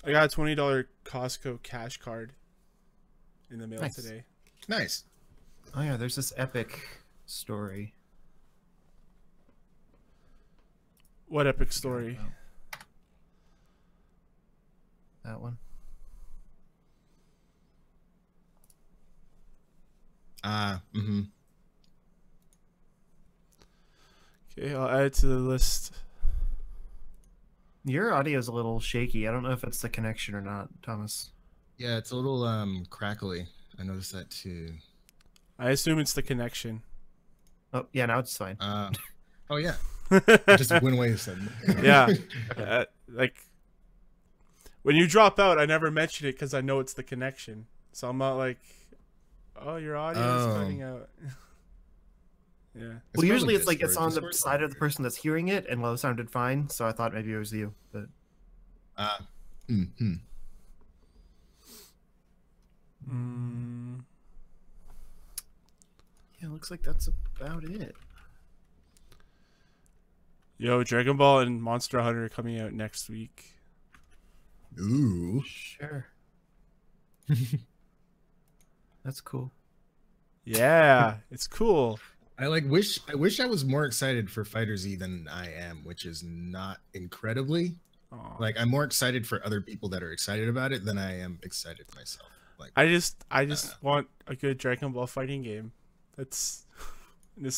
I got a $20 Costco cash card in the mail Nice. today. Nice. Oh yeah, there's this epic story. What epic story? That one. Okay, I'll add it to the list. Your audio is a little shaky. I don't know if it's the connection or not, Thomas. Yeah, it's a little crackly. I noticed that too. I assume it's the connection. Oh yeah, now it's fine. Oh yeah. It just went away suddenly. Yeah. Like, when you drop out, I never mention it because I know it's the connection. So I'm not like, oh, your audio is cutting out. Yeah. Well, usually it's like it's on the side of the person that's hearing it, and low sounded fine. So I thought maybe it was you, but. Yeah, looks like that's about it. Yo, Dragon Ball and Monster Hunter are coming out next week. Ooh. Sure. That's cool. Yeah, it's cool. I wish I was more excited for Fighter Z than I am, which is not incredibly. Aw. Like, I'm more excited for other people that are excited about it than I am excited myself. Like, I just want a good Dragon Ball fighting game. This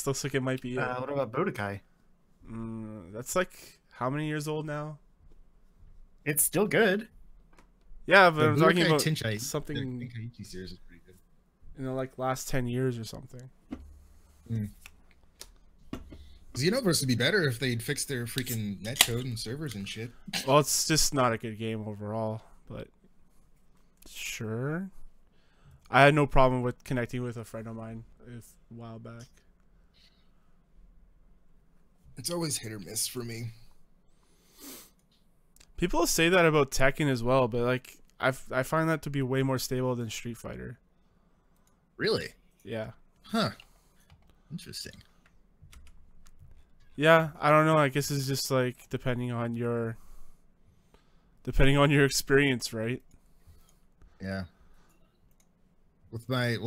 looks like it might be it. What about Budokai? That's like how many years old now? It's still good. Yeah, but the I'm talking Budokai about Tenkaichi- something the Tenkaichi series is pretty good. in the like last 10 years or something. Xenoverse would be better if they'd fix their freaking netcode and servers and shit. Well, it's just not a good game overall, but sure. I had no problem with connecting with a friend of mine a while back. It's always hit or miss for me. People say that about Tekken as well, but like I find that to be way more stable than Street Fighter. Really? Yeah. Huh. Interesting. Yeah, I don't know. I guess it's just like depending on your experience, right? Yeah. With my it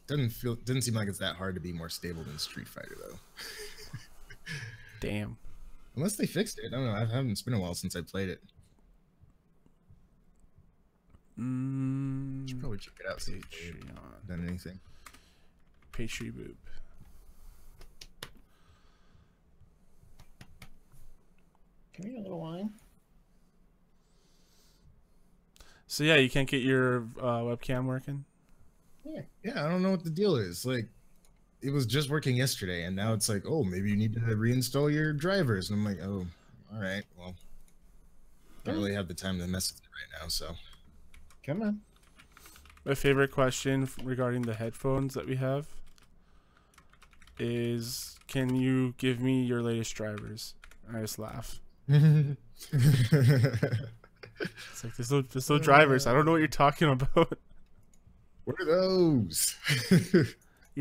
doesn't seem like it's that hard to be more stable than Street Fighter though. Damn. Unless they fixed it. I don't know. It's been a while since I played it. Should probably check it out. See if they've done anything. Pastry Boop. Give me a little wine. So yeah, you can't get your webcam working? Yeah, I don't know what the deal is. Like, it was just working yesterday, and now it's like, oh, maybe you need to reinstall your drivers. And I'm like, oh, all right, well, don't really have the time to mess with it right now, so. Come on. My favorite question regarding the headphones that we have is, can you give me your latest drivers? And I just laugh. It's like, there's no drivers. I don't know what you're talking about. What are those? You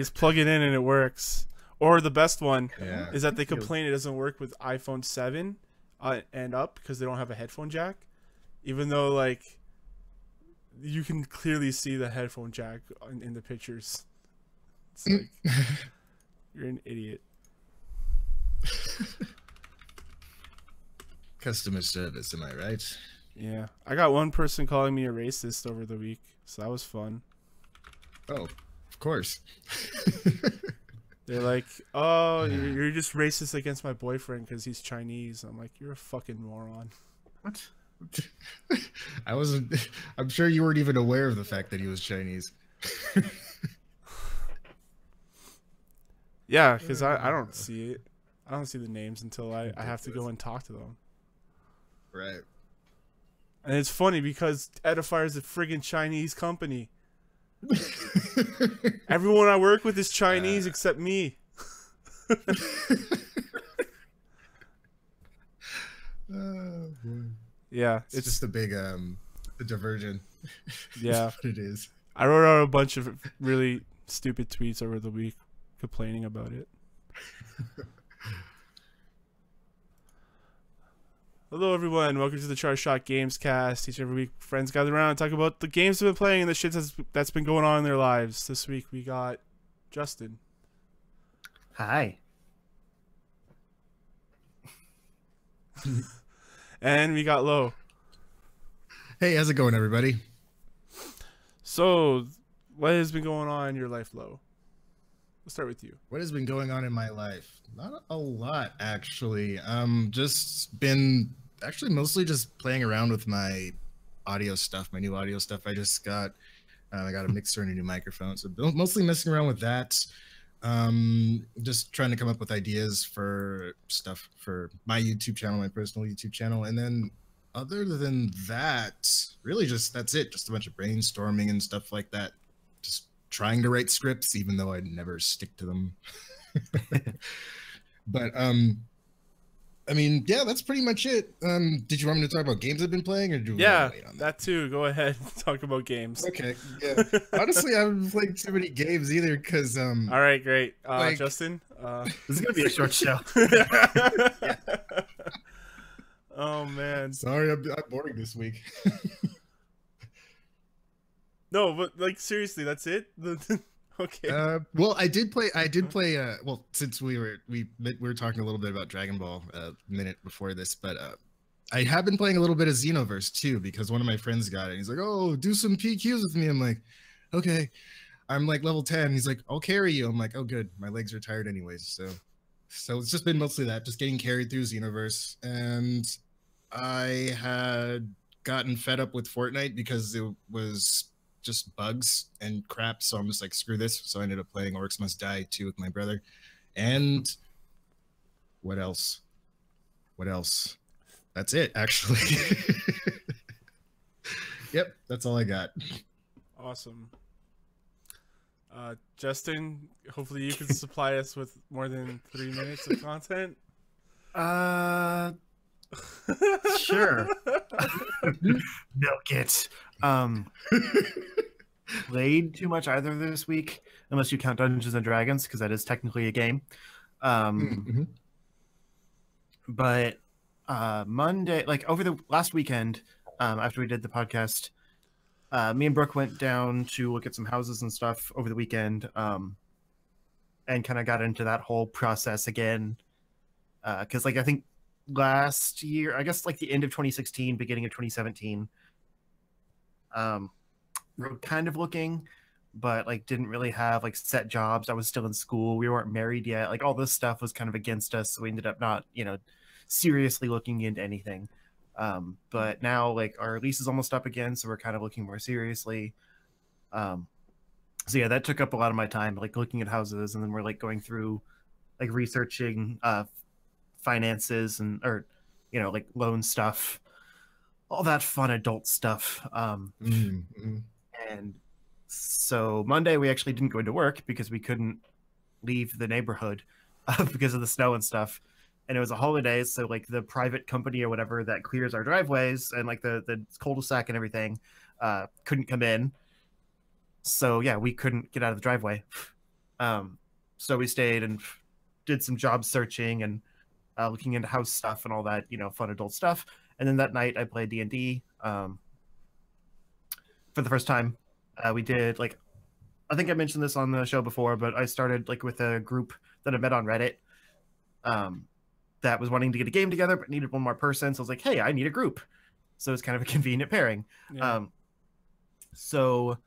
just plug it in and it works. Or the best one is that they Thank you. complain it doesn't work with iPhone 7 and up because they don't have a headphone jack. Even though, like, you can clearly see the headphone jack in the pictures. It's like, you're an idiot. Customer service, am I right? Yeah. I got one person calling me a racist over the week, so that was fun. Oh, of course. They're like, oh, you're just racist against my boyfriend because he's Chinese. I'm like, you're a fucking moron. What? I'm sure you weren't even aware of the fact that he was Chinese. Yeah, because I don't see it. I don't see the names until I have to go and talk to them. Right. And it's funny because Edifier is a friggin' Chinese company. Everyone I work with is Chinese except me. Oh, boy. Yeah, It's just a big a diversion. Yeah. That's what it is. I wrote out a bunch of really stupid tweets over the week complaining about it. Hello, everyone. Welcome to the Charge Shot Gamescast. Each and every week, friends gather around and talk about the games they've been playing and the shit that's been going on in their lives. This week, we got Justin. Hi. And we got Lo. Hey, how's it going, everybody? So, what has been going on in your life, Lo? Let's start with you. What has been going on in my life? Not a lot, actually. Just been actually mostly just playing around with my audio stuff, my new audio stuff. I just got I got a mixer and a new microphone, so mostly messing around with that. Just trying to come up with ideas for stuff for my YouTube channel, my personal YouTube channel, and then other than that, really just that's it. Just a bunch of brainstorming and stuff like that. Just trying to write scripts, even though I never stick to them. But I mean, yeah, that's pretty much it. Did you want me to talk about games I've been playing, or do we Yeah, wait on that too. Go ahead. Talk about games. Okay. Yeah. Honestly, I haven't been playing too many games either, because All right, great. like- Justin. This is gonna be a short show. Oh man. sorry, I'm boring this week. No, but like seriously, that's it. Okay. Well, I did play. Well, since we were talking a little bit about Dragon Ball a minute before this, but I have been playing a little bit of Xenoverse too, because one of my friends got it. He's like, "Oh, do some PQs with me." I'm like, "Okay." I'm like level 10. He's like, "I'll carry you." I'm like, "Oh, good. My legs are tired anyways." So it's just been mostly that, just getting carried through Xenoverse, and I had gotten fed up with Fortnite because it was just bugs and crap, so I'm just like, screw this. So I ended up playing Orcs Must Die 2 with my brother. And what else? That's it, actually. Yep, that's all I got. Awesome. Justin, hopefully you can supply us with more than 3 minutes of content. Sure. Milk it. Played too much either this week, unless you count Dungeons and Dragons, because that is technically a game. But Monday, like over the last weekend, after we did the podcast, me and Brooke went down to look at some houses and stuff over the weekend, and kind of got into that whole process again. Because like I think last year, I guess like the end of 2016, beginning of 2017, we were kind of looking, but like didn't really have like set jobs. I was still in school. We weren't married yet. Like all this stuff was kind of against us. So we ended up not, seriously looking into anything. But now like our lease is almost up again. So we're kind of looking more seriously. So yeah, that took up a lot of my time, like looking at houses, and then we're like going through like researching, finances or like loan stuff, all that fun adult stuff. And so Monday we actually didn't go into work because we couldn't leave the neighborhood because of the snow and stuff, and it was a holiday, so like the private company or whatever that clears our driveways and like the cul-de-sac and everything couldn't come in, so yeah, we couldn't get out of the driveway. So we stayed and did some job searching and looking into house stuff and all that, fun adult stuff. And then that night I played D&D for the first time. We did like, I think I mentioned this on the show before, but I started like with a group that I met on Reddit that was wanting to get a game together but needed one more person. So I was like, hey, I need a group. So it's kind of a convenient pairing. Yeah. So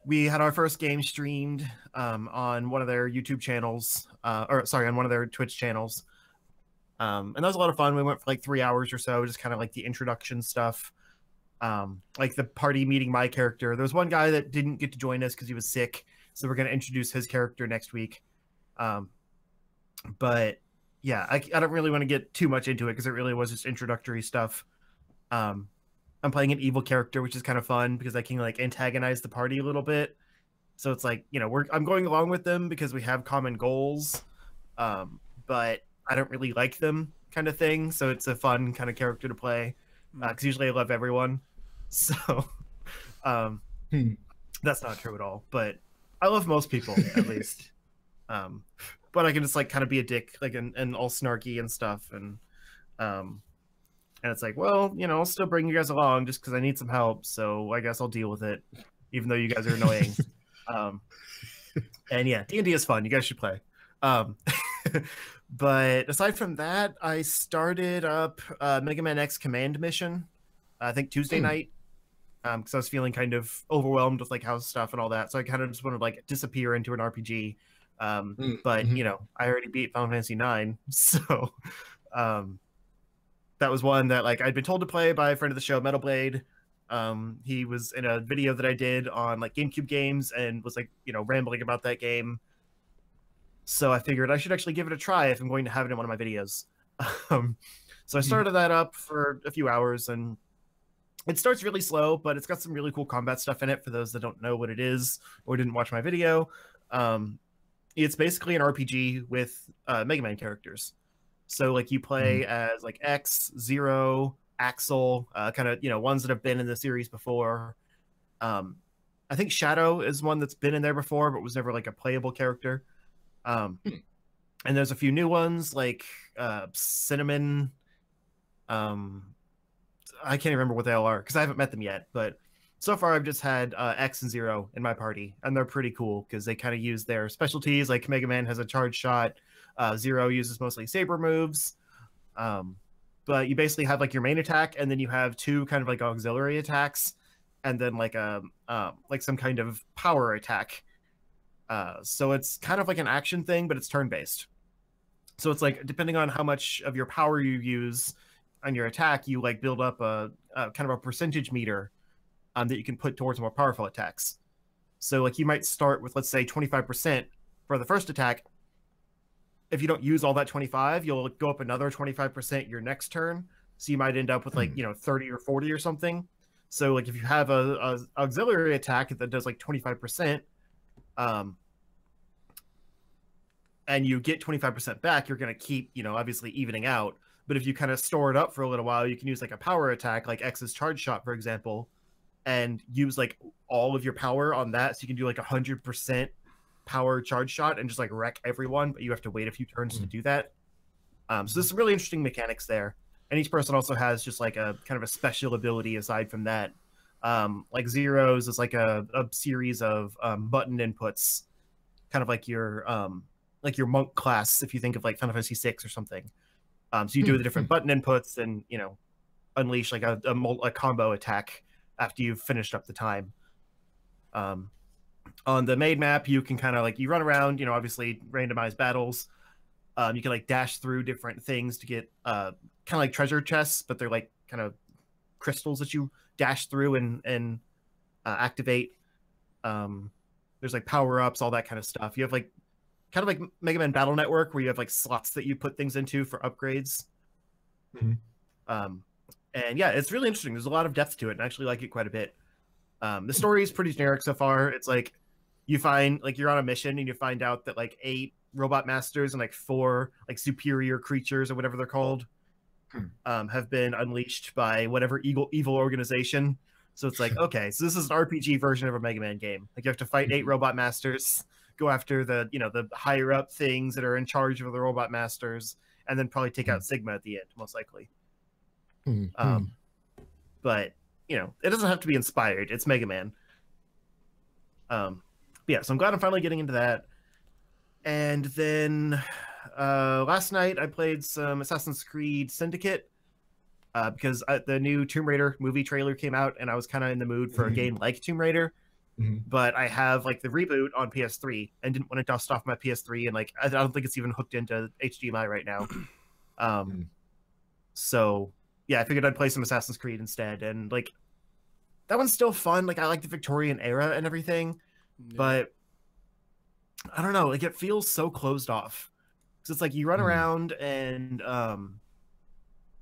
we had our first game streamed on one of their YouTube channels, on one of their Twitch channels. And that was a lot of fun. We went for like 3 hours or so, just kind of like the introduction stuff. Like the party meeting my character. There was one guy that didn't get to join us because he was sick, so we're going to introduce his character next week. But yeah, I don't really want to get too much into it because it really was just introductory stuff. I'm playing an evil character, which is kind of fun because I can like antagonize the party a little bit. So it's like, I'm going along with them because we have common goals, but I don't really like them, kind of thing. So it's a fun kind of character to play. Because usually I love everyone, so that's not true at all. But I love most people at least. But I can just like kind of be a dick, like and all snarky and stuff, and And it's like, well, I'll still bring you guys along just because I need some help. So I guess I'll deal with it, even though you guys are annoying. And yeah, D&D is fun. You guys should play. But aside from that, I started up Mega Man X Command Mission, I think Tuesday night, because I was feeling kind of overwhelmed with like house stuff and all that. So I kind of just wanted to like disappear into an RPG. But I already beat Final Fantasy IX, so that was one that like I'd been told to play by a friend of the show, Metal Blade. He was in a video that I did on like GameCube games and was like, rambling about that game. So I figured I should actually give it a try if I'm going to have it in one of my videos. So I started that up for a few hours, and it starts really slow, but it's got some really cool combat stuff in it for those that don't know what it is or didn't watch my video. It's basically an RPG with Mega Man characters. So like you play as like X, Zero, Axel, kind of, ones that have been in the series before. I think Shadow is one that's been in there before, but was never like a playable character. And there's a few new ones like Cinnamon. I can't remember what they all are because I haven't met them yet. But so far, I've just had X and Zero in my party, and they're pretty cool because they kind of use their specialties. Like Mega Man has a charge shot. Zero uses mostly saber moves. But you basically have like your main attack, and then you have two kind of like auxiliary attacks, and then like some kind of power attack. So it's kind of like an action thing, but it's turn-based. So it's like, depending on how much of your power you use on your attack, you like build up a kind of a percentage meter that you can put towards more powerful attacks. So like you might start with, let's say 25% for the first attack. If you don't use all that 25, you'll go up another 25% your next turn. So you might end up with like, 30 or 40 or something. So like if you have a auxiliary attack that does like 25%, and you get 25% back, you're going to keep, obviously evening out. But if you kind of store it up for a little while, you can use like a power attack, like X's charge shot, for example, and use like all of your power on that. So you can do like 100% power charge shot and just like wreck everyone, but you have to wait a few turns to do that. So there's some really interesting mechanics there. And each person also has just like a kind of a special ability aside from that. Like Zero's is like a series of button inputs, kind of like your monk class, if you think of like Final Fantasy VI or something. So you do the different button inputs and, unleash like a combo attack after you've finished up the time. On the main map, you can kind of like, you run around, obviously randomized battles. You can like dash through different things to get kind of like treasure chests, but they're like kind of crystals that you dash through and activate. There's like power-ups, all that kind of stuff. You have like kind of like Mega Man Battle Network, where you have like slots that you put things into for upgrades. And yeah, it's really interesting. There's a lot of depth to it, and I actually like it quite a bit. The story is pretty generic so far. It's like you find like you're on a mission and you find out that like 8 robot masters and like 4 like superior creatures or whatever they're called have been unleashed by whatever evil organization. So it's like, okay, so this is an RPG version of a Mega Man game. Like you have to fight 8 robot masters, go after the the higher up things that are in charge of the robot masters, and then probably take out Sigma at the end, most likely. But it doesn't have to be inspired. It's Mega Man. Yeah, so I'm glad I'm finally getting into that. And then last night I played some Assassin's Creed Syndicate because the new Tomb Raider movie trailer came out, and I was kind of in the mood for a game like Tomb Raider. But I have like the reboot on PS3 and didn't want to dust off my PS3, and like I don't think it's even hooked into HDMI right now. So yeah, I figured I'd play some Assassin's Creed instead, and like that one's still fun. Like I like the Victorian era and everything, but I don't know, like it feels so closed off. So it's like you run around and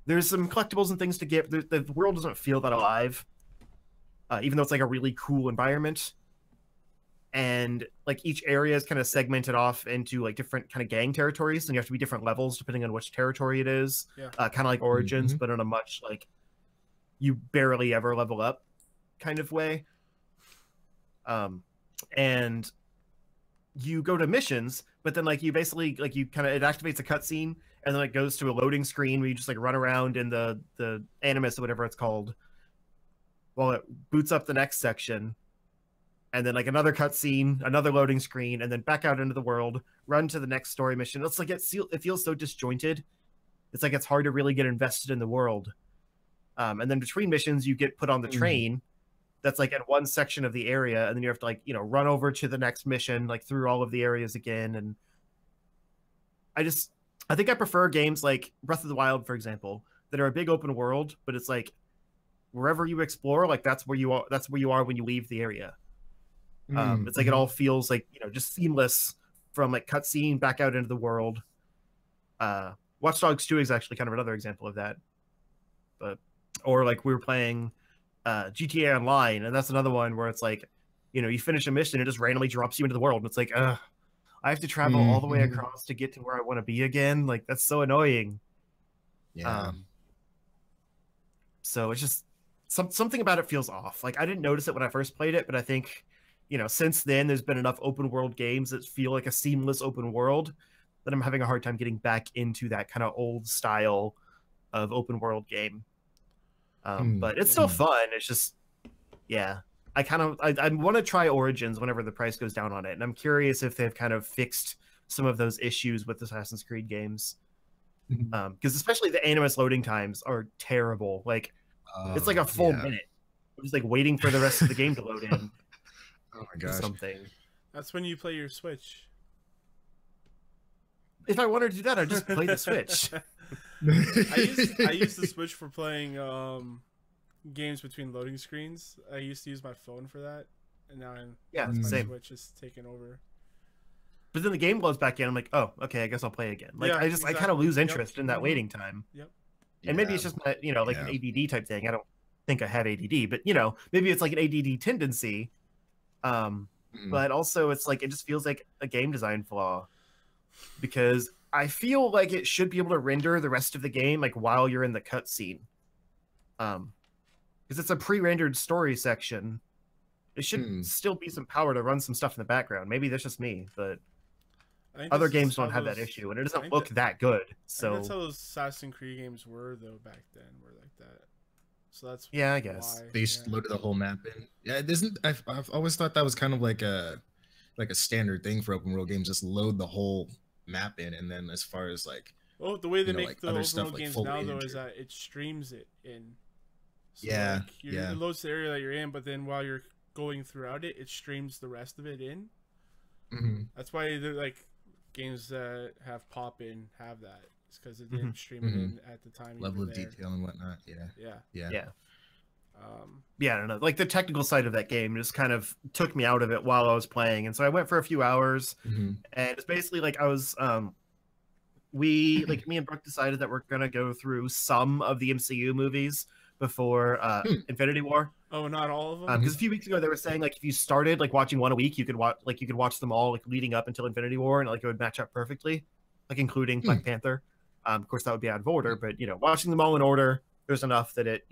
there's some collectibles and things to get. The world doesn't feel that alive, even though it's like a really cool environment. And like each area is kind of segmented off into like different kind of gang territories, and you have to be different levels depending on which territory it is. Kind of like Origins, but in a much like you barely ever level up kind of way. And you go to missions, but then like you basically like you kind of, it activates a cutscene, and then it goes to a loading screen where you just like run around in the animus or whatever it's called, while it boots up the next section, and then like another cutscene, another loading screen, and then back out into the world, run to the next story mission. It's like it feels so disjointed. It's like it's hard to really get invested in the world. And then between missions, you get put on the train that's like in one section of the area, and then you have to like, run over to the next mission, like through all of the areas again. And I think I prefer games like Breath of the Wild, for example, that are a big open world, but it's like wherever you explore, like that's where you are when you leave the area. It's like it all feels like, just seamless from like cutscene back out into the world. Watch Dogs 2 is actually kind of another example of that. Or like we were playing GTA Online, and that's another one where it's like, you finish a mission, it just randomly drops you into the world, and it's like, I have to travel all the way across to get to where I want to be again. Like, that's so annoying. Yeah. So it's just something about it feels off. Like, I didn't notice it when I first played it, but I think, since then there's been enough open world games that feel like a seamless open world that I'm having a hard time getting back into that kind of old style of open world game. But it's still fun. It's just, I want to try Origins whenever the price goes down on it. And I'm curious if they've kind of fixed some of those issues with Assassin's Creed games. Because especially the Animus loading times are terrible. Like, it's like a full minute. I'm just like waiting for the rest of the game to load in. Oh my gosh. Something. That's when you play your Switch. If I wanted to do that, I'd just play the Switch. I used the Switch for playing games between loading screens. I used to use my phone for that, and now my same. Switch is taking over. But then the game loads back in. I'm like, oh, okay, I guess I'll play again. Like, I kind of lose interest in that waiting time. Yep. And maybe it's just that, an ADD type thing. I don't think I have ADD, but maybe it's like an ADD tendency. But also it's like, it just feels like a game design flaw, because I feel like it should be able to render the rest of the game like while you're in the cutscene. Because it's a pre-rendered story section. It should still be some power to run some stuff in the background. Maybe that's just me, but other games don't have that issue, and it doesn't look that good. So that's how those Assassin's Creed games were, though, back then. Were like that. So that's I guess they just loaded the whole map in. Yeah, it isn't. I've always thought that was kind of like a standard thing for open world games. Just load the whole map in, and then as far as like, the way they make like the other open stuff, world like games fully now, though, entered. is that it streams it in. So It loads the area that you're in, but then while you're going throughout it, it streams the rest of it in. That's why they're like games that have pop in have that. It's because it didn't stream it in at the time. Level of detail and whatnot. Yeah. I don't know. Like, the technical side of that game just kind of took me out of it while I was playing, and so I went for a few hours, and it's basically like I was me and Brooke decided that we're gonna go through some of the MCU movies before Infinity War. Oh, not all of them. Because a few weeks ago they were saying like if you started like watching one a week, you could watch them all like leading up until Infinity War, and like it would match up perfectly, like including Black Panther. Of course that would be out of order, but watching them all in order, there's enough that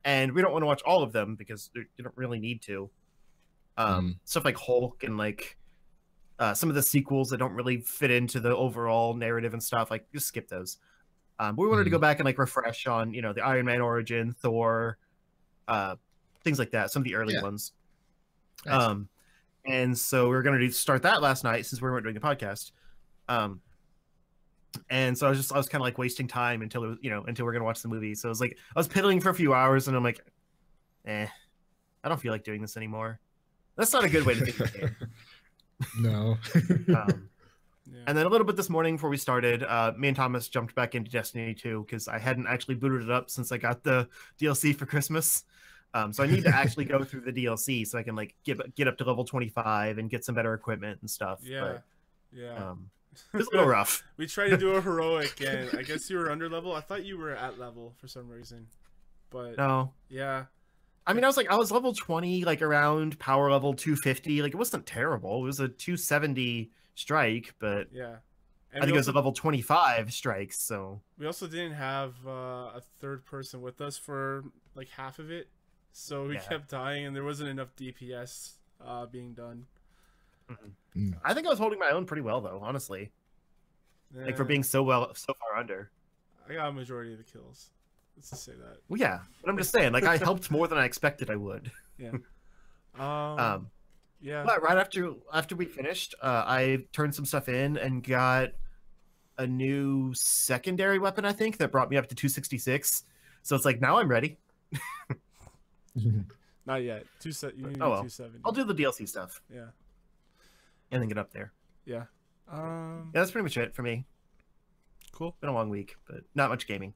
and we don't want to watch all of them because you don't really need to. Stuff like Hulk and like some of the sequels that don't really fit into the overall narrative and stuff, like just skip those. But we wanted to go back and like refresh on the Iron Man origin, Thor, things like that, some of the early ones. Nice. And so we were going to start that last night since we weren't doing a podcast. And so I was kind of like wasting time until it was, until we're going to watch the movie. So I was piddling for a few hours, and I'm like, I don't feel like doing this anymore. That's not a good way to think of it. No. And then a little bit this morning before we started, me and Thomas jumped back into Destiny 2 because I hadn't actually booted it up since I got the DLC for Christmas. So I need to actually go through the DLC so I can like get up to level 25 and get some better equipment and stuff. Yeah. It was a little rough. We tried to do a heroic, and I guess you were under level. I thought you were at level for some reason, but no. Yeah. I mean, I was level 20, like around power level 250. Like, it wasn't terrible. It was a 270 strike, but yeah. And I think it was a level 25 strikes. So we also didn't have a third person with us for like half of it, so we kept dying, and there wasn't enough DPS being done. I think I was holding my own pretty well, though, honestly. like for being so far under. I got a majority of the kills. Let's just say that. Well, yeah, but I'm just saying, like I helped more than I expected I would. Yeah. Yeah. But right after we finished, I turned some stuff in and got a new secondary weapon, I think, that brought me up to 266. So it's like now I'm ready. Not yet. You need 270. I'll do the DLC stuff. Yeah. And then get up there. Yeah. Yeah, that's pretty much it for me. Cool. Been a long week, but not much gaming.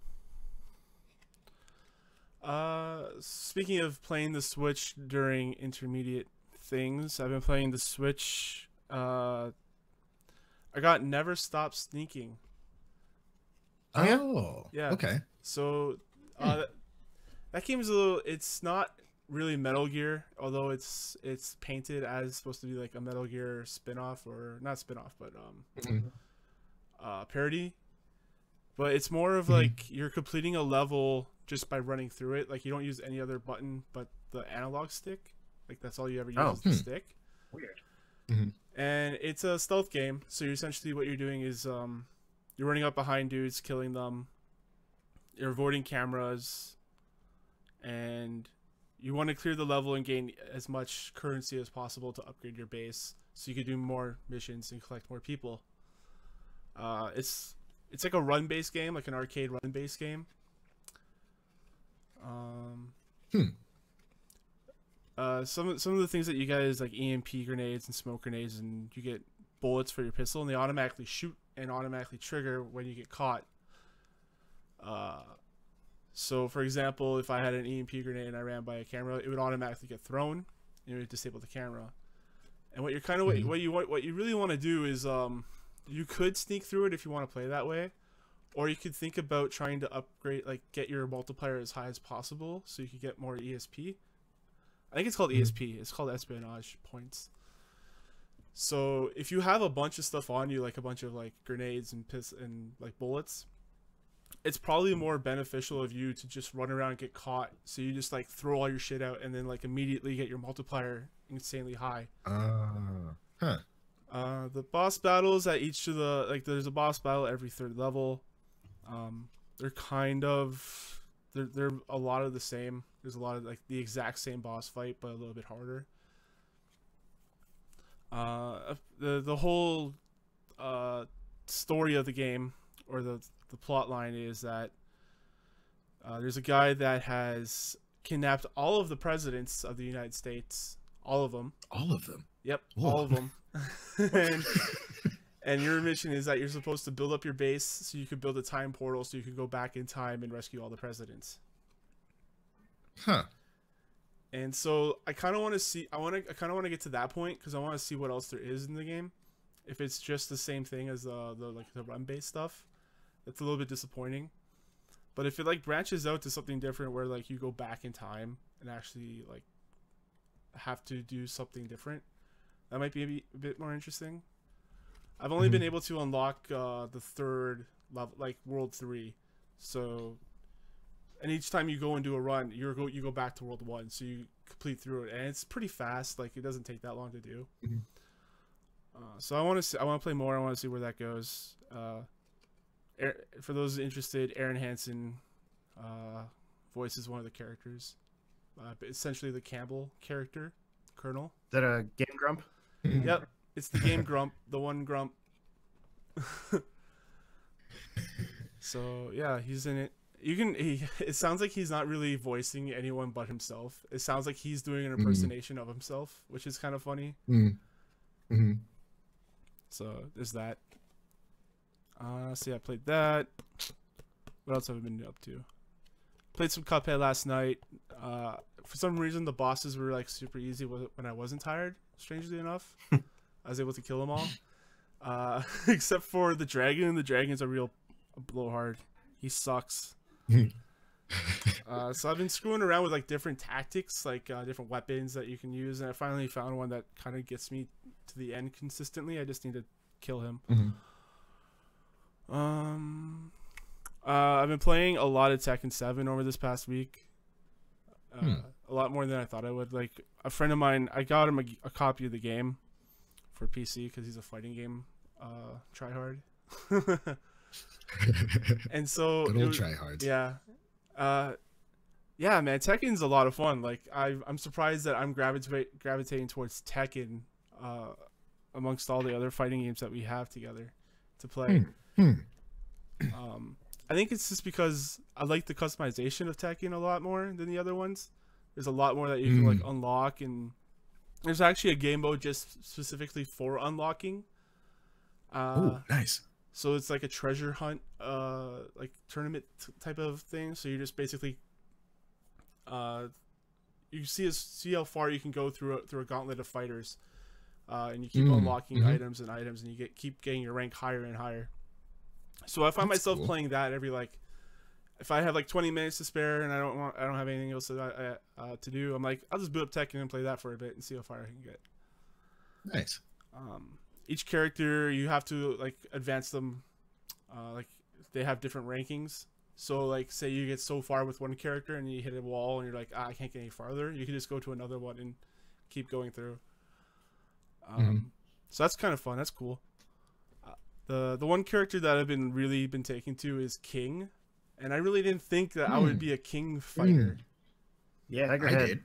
Speaking of playing the Switch during intermediate things, I've been playing the Switch. I got Never Stop Sneaking. Oh, yeah. Okay. So, that game is a little. It's not really Metal Gear, although it's painted as supposed to be like a Metal Gear spin-off, or not spin-off, but parody. But it's more of like you're completing a level just by running through it. Like you don't use any other button but the analog stick. Like that's all you ever use is the stick. Weird. And it's a stealth game, so you're essentially what you're doing is you're running up behind dudes, killing them. You're avoiding cameras, and you want to clear the level and gain as much currency as possible to upgrade your base, so you can do more missions and collect more people. It's like a run-based game, like an arcade run-based game. Some of the things that you get is like EMP grenades and smoke grenades, and you get bullets for your pistol, and they automatically shoot and automatically trigger when you get caught. So for example, if I had an EMP grenade and I ran by a camera, it would automatically get thrown, and it would disable the camera. And what you really want to do is you could sneak through it if you want to play that way, or you could think about trying to upgrade, like get your multiplier as high as possible so you could get more ESP. I think it's called ESP. It's called espionage points. So if you have a bunch of stuff on you, like a bunch of like grenades and like bullets, it's probably more beneficial of you to just run around and get caught. So you just like throw all your shit out and then like immediately get your multiplier insanely high. The boss battles at each of the, like there's a boss battle every third level. They're kind of, they're a lot of the same. There's a lot of like the exact same boss fight, but a little bit harder. The whole story of the game, or the plot line, is that there's a guy that has kidnapped all of the presidents of the United States. All of them. All of them? Yep, Whoa. all of them. and your mission is that you're supposed to build up your base so you could build a time portal so you can go back in time and rescue all the presidents. Huh. And so I kind of want to see. I kind of want to get to that point because I want to see what else there is in the game. If it's just the same thing as the run-based stuff, that's a little bit disappointing. But if it like branches out to something different, where like you go back in time and actually like have to do something different, that might be a bit more interesting. I've only been able to unlock the third level, like World 3. So, and each time you go and do a run, you go back to World 1, so you complete through it, and it's pretty fast. Like it doesn't take that long to do. So I want to play more. I want to see where that goes. For those interested, Aaron Hansen voices one of the characters, essentially the Campbell character, Colonel. Is that a Game Grump? Yep, it's the Game Grump, the one Grump. So yeah, he's in it. It sounds like he's not really voicing anyone but himself. It sounds like he's doing an impersonation of himself, which is kind of funny. So there's that. See, I played that. What else have I been up to? Played some Cuphead last night. For some reason, the bosses were like super easy when I wasn't tired. Strangely enough, I was able to kill them all, except for the dragon. The dragon's a real blowhard. He sucks. So I've been screwing around with like different tactics, like different weapons that you can use, and I finally found one that kind of gets me to the end consistently. I just need to kill him. I've been playing a lot of Tekken 7 over this past week. A lot more than I thought I would. Like a friend of mine, I got him a copy of the game for PC because he's a fighting game tryhard. And so Good old tryhards. yeah, yeah, man, Tekken's a lot of fun. Like I'm surprised that I'm gravitating towards Tekken amongst all the other fighting games that we have together to play. I think it's just because I like the customization of Tekken a lot more than the other ones. There's a lot more that you can like unlock, and there's actually a game mode just specifically for unlocking. Oh, nice. So it's like a treasure hunt, like tournament type of thing. So you just basically, you see how far you can go through a gauntlet of fighters, and you keep unlocking items and items, and you keep getting your rank higher and higher. So I find myself playing that every like, if I have like 20 minutes to spare and I don't have anything else to do, I'm like, I'll just boot up Tekken and play that for a bit and see how far I can get. Nice. Each character you have to like advance them, like they have different rankings. So like say you get so far with one character and you hit a wall and you're like, I can't get any farther. You can just go to another one and keep going through. So that's kind of fun. That's cool. The one character that I've really been taking to is King, and I really didn't think that I would be a King fighter. Yeah, I did.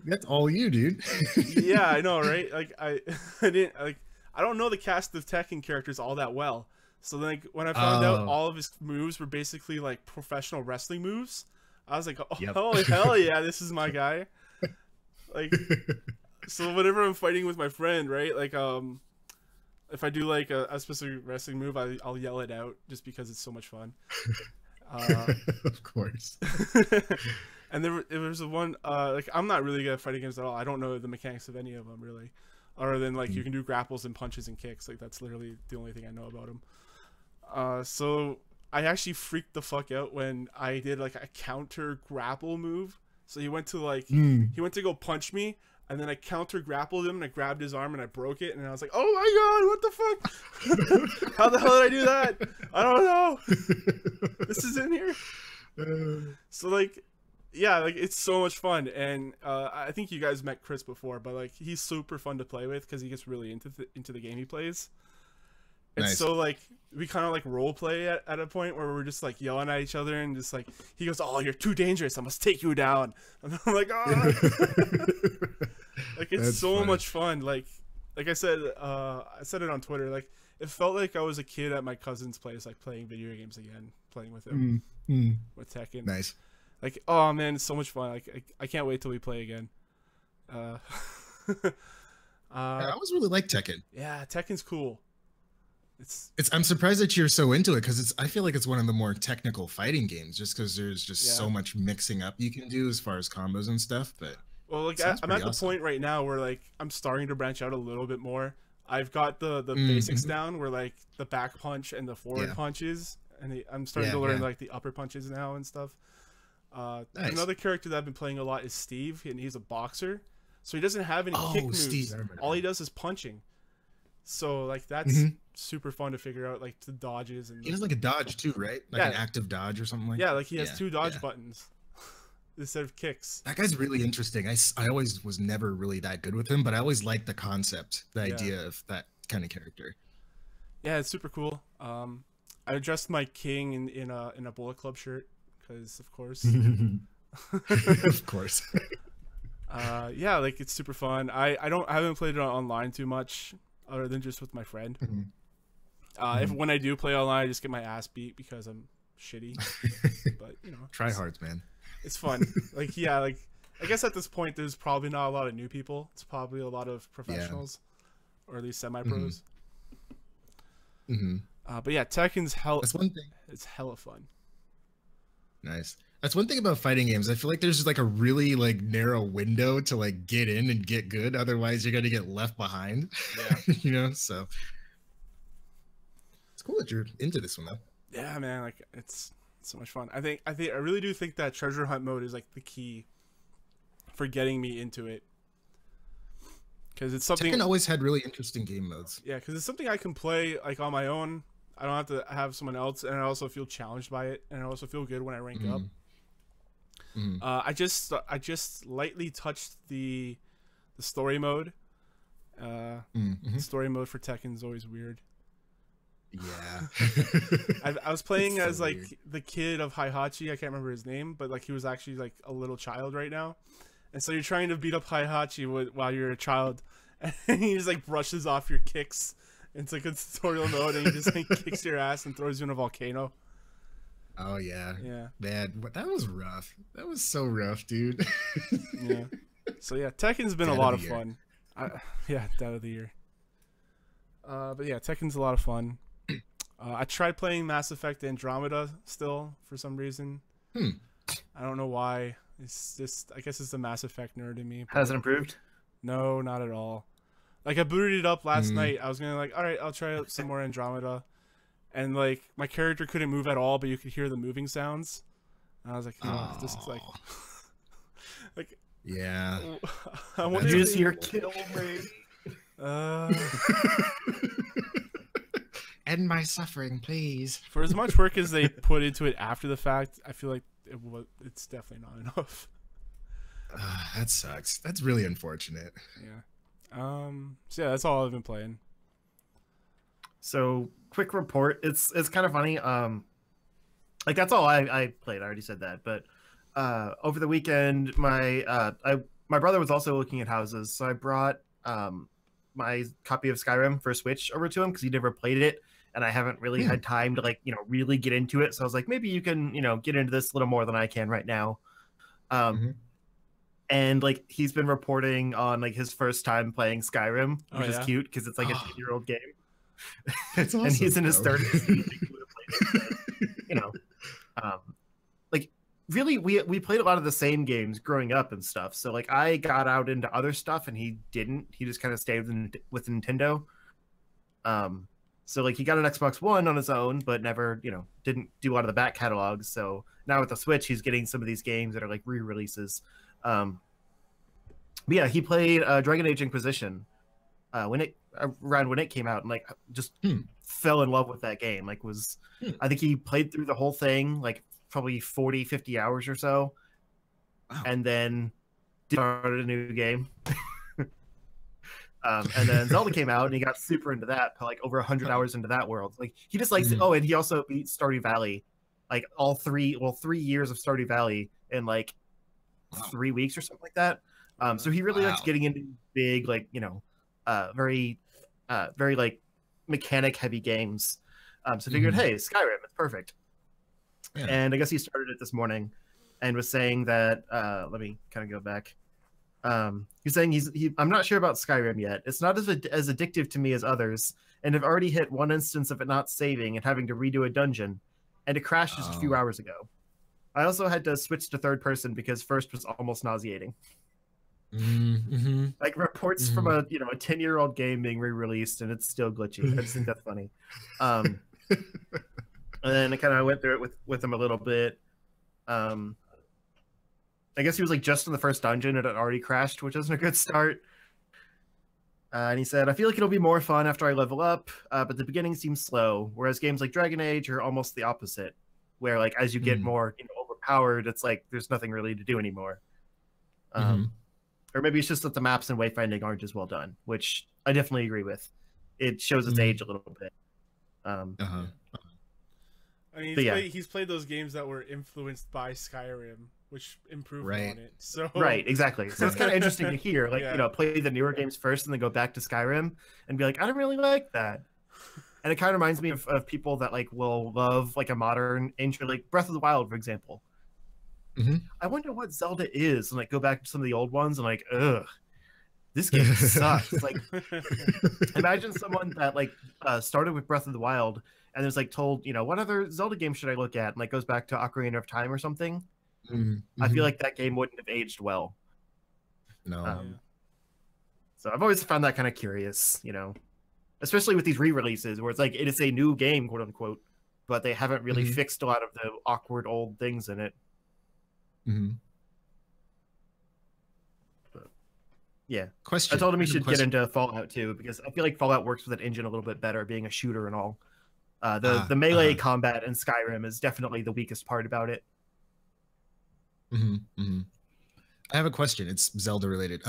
That's all you, dude. Yeah, I know, right? Like I didn't like. I don't know the cast of Tekken characters all that well. So like when I found out all of his moves were basically like professional wrestling moves, I was like, oh hell yeah, this is my guy. Like. So whenever I'm fighting with my friend, right, like if I do like a specific wrestling move, I'll yell it out just because it's so much fun. Of course. And there was a one like I'm not really good at fighting games at all. I don't know the mechanics of any of them really, other than like you can do grapples and punches and kicks. Like that's literally the only thing I know about them. So I actually freaked the fuck out when I did like a counter grapple move. So he went to like he went to go punch me. And then I counter grappled him and I grabbed his arm and I broke it. And I was like, oh my God, what the fuck? How the hell did I do that? I don't know. This is in here. So like, yeah, like it's so much fun. And I think you guys met Chris before, but like he's super fun to play with because he gets really into the game he plays. And so like we kind of like role play at a point where we're just like yelling at each other and just like he goes, oh, you're too dangerous, I must take you down. And I'm like, oh. Like it's so much fun. Like I said it on Twitter, like it felt like I was a kid at my cousin's place, like playing video games again, playing with him with Tekken. Nice. Like, oh man, it's so much fun. Like I can't wait till we play again. I always really like Tekken. Yeah, Tekken's cool. I'm surprised that you're so into it because I feel like it's one of the more technical fighting games just because there's just so much mixing up you can do as far as combos and stuff. But well, like I'm at the point right now where like I'm starting to branch out a little bit more. I've got the basics down where like the back punch and the forward punches, and I'm starting to learn like the upper punches now and stuff. Another character that I've been playing a lot is Steve, and he's a boxer, so he doesn't have any kick moves. All he does is punching. So like that's super fun to figure out, like the dodges and he does like a dodge too, right? Like an active dodge or something like that. Yeah, like he has two dodge buttons instead of kicks. That guy's really interesting. I always was never really that good with him, but I always liked the concept, the idea of that kind of character. Yeah, it's super cool. I dressed my king in a Bullet Club shirt because of course. Of course. Yeah, like it's super fun. I haven't played it online too much, other than just with my friend. If when I do play online, I just get my ass beat because I'm shitty. But you know, try hards, man. It's fun. Like yeah, like I guess at this point there's probably not a lot of new people. It's probably a lot of professionals, or at least semi-pros. But yeah, Tekken's That's one thing. It's hella fun. Nice. That's one thing about fighting games. I feel like there's like a really like narrow window to like get in and get good. Otherwise, you're gonna get left behind. Yeah. You know, so it's cool that you're into this one though. Yeah, man. Like it's so much fun. I really do think that treasure hunt mode is like the key for getting me into it. Because it's something. Tekken always had really interesting game modes. Yeah, because it's something I can play like on my own. I don't have to have someone else, and I also feel challenged by it, and I also feel good when I rank up. I just lightly touched the story mode, Story mode for Tekken is always weird. Yeah. I was playing It's so as like weird. the kid of Heihachi. I can't remember his name, but like he was actually like a little child right now, and so you're trying to beat up Heihachi while you're a child, and he just like brushes off your kicks. It's like a tutorial mode, and he just like kicks your ass and throws you in a volcano. Oh yeah. Yeah, Man, that was rough. That was so rough, dude. yeah. So yeah, Tekken's been Dad a of lot the of year. fun. Yeah, Dad of the Year. But yeah, Tekken's a lot of fun. I tried playing Mass Effect Andromeda still for some reason. I don't know why. It's just, I guess it's the Mass Effect nerd in me. But Has it improved? no, not at all. Like I booted it up last night. I was gonna like, all right, I'll try out some more Andromeda, and like my character couldn't move at all, but you could hear the moving sounds. And I was like, this is like, like Yeah. I wonder if Use they- your kill me. End my suffering, please. For as much work as they put into it after the fact, I feel like it's definitely not enough. That sucks. That's really unfortunate. Yeah. So yeah, that's all I've been playing. So quick report. It's kind of funny. Like that's all I played. I already said that. But over the weekend, my brother was also looking at houses, so I brought my copy of Skyrim for Switch over to him because he never played it, and I haven't really had time to really get into it. So I was like, maybe you can get into this a little more than I can right now. And like he's been reporting on like his first time playing Skyrim, which is cute because it's like a 10-year-old game. It's awesome, And he's in his though. 30s. Like really, we played a lot of the same games growing up and stuff. So like I got out into other stuff and he didn't. He just kind of stayed with Nintendo. So like he got an Xbox One on his own, but never didn't do a lot of the back catalogs. So now with the Switch, he's getting some of these games that are like re-releases. But yeah, he played Dragon Age Inquisition when it came out, and like just fell in love with that game. Like I think he played through the whole thing like probably 40-50 hours or so. Wow. And then started a new game. And then Zelda came out and he got super into that, like over 100 hours into that world. Like he just likes it. Oh, and he also beat Stardew Valley, like 3 years of Stardew Valley in like 3 weeks or something like that. So he really likes getting into big, like, very like mechanic heavy games. So figured, hey, Skyrim, it's perfect. Yeah. And I guess he started it this morning and was saying that, let me kind of go back. He's saying I'm not sure about Skyrim yet. It's not as addictive to me as others, and have already hit one instance of it not saving and having to redo a dungeon, and it crashed just a few hours ago. I also had to switch to third person because first was almost nauseating. Like reports from a 10-year-old game being re-released and it's still glitchy. I just think that's funny. And then I kind of went through it with him a little bit. I guess he was like just in the first dungeon and it already crashed, which isn't a good start. And he said, I feel like it'll be more fun after I level up, but the beginning seems slow, whereas games like Dragon Age are almost the opposite, where like as you get more overpowered, it's like there's nothing really to do anymore. Or maybe it's just that the maps and wayfinding aren't as well done, which I definitely agree with. It shows its age a little bit. I mean, he's played those games that were influenced by Skyrim, which improved on it. So right, exactly. So it's kind of interesting to hear, like play the newer games first and then go back to Skyrim and be like, I don't really like that. And it kind of reminds me of people that like will love like a modern entry, like Breath of the Wild, for example. I wonder what Zelda is, and like go back to some of the old ones and like, ugh, this game sucks. Like, imagine someone that like started with Breath of the Wild and is like told, what other Zelda game should I look at, and like goes back to Ocarina of Time or something. I feel like that game wouldn't have aged well. No. So I've always found that kind of curious, especially with these re-releases where it's like it is a new game, quote unquote, but they haven't really fixed a lot of the awkward old things in it. But, yeah. Question. I told him he should get into Fallout too, because I feel like Fallout works with that engine a little bit better, being a shooter and all. The melee combat in Skyrim is definitely the weakest part about it. I have a question. It's Zelda related.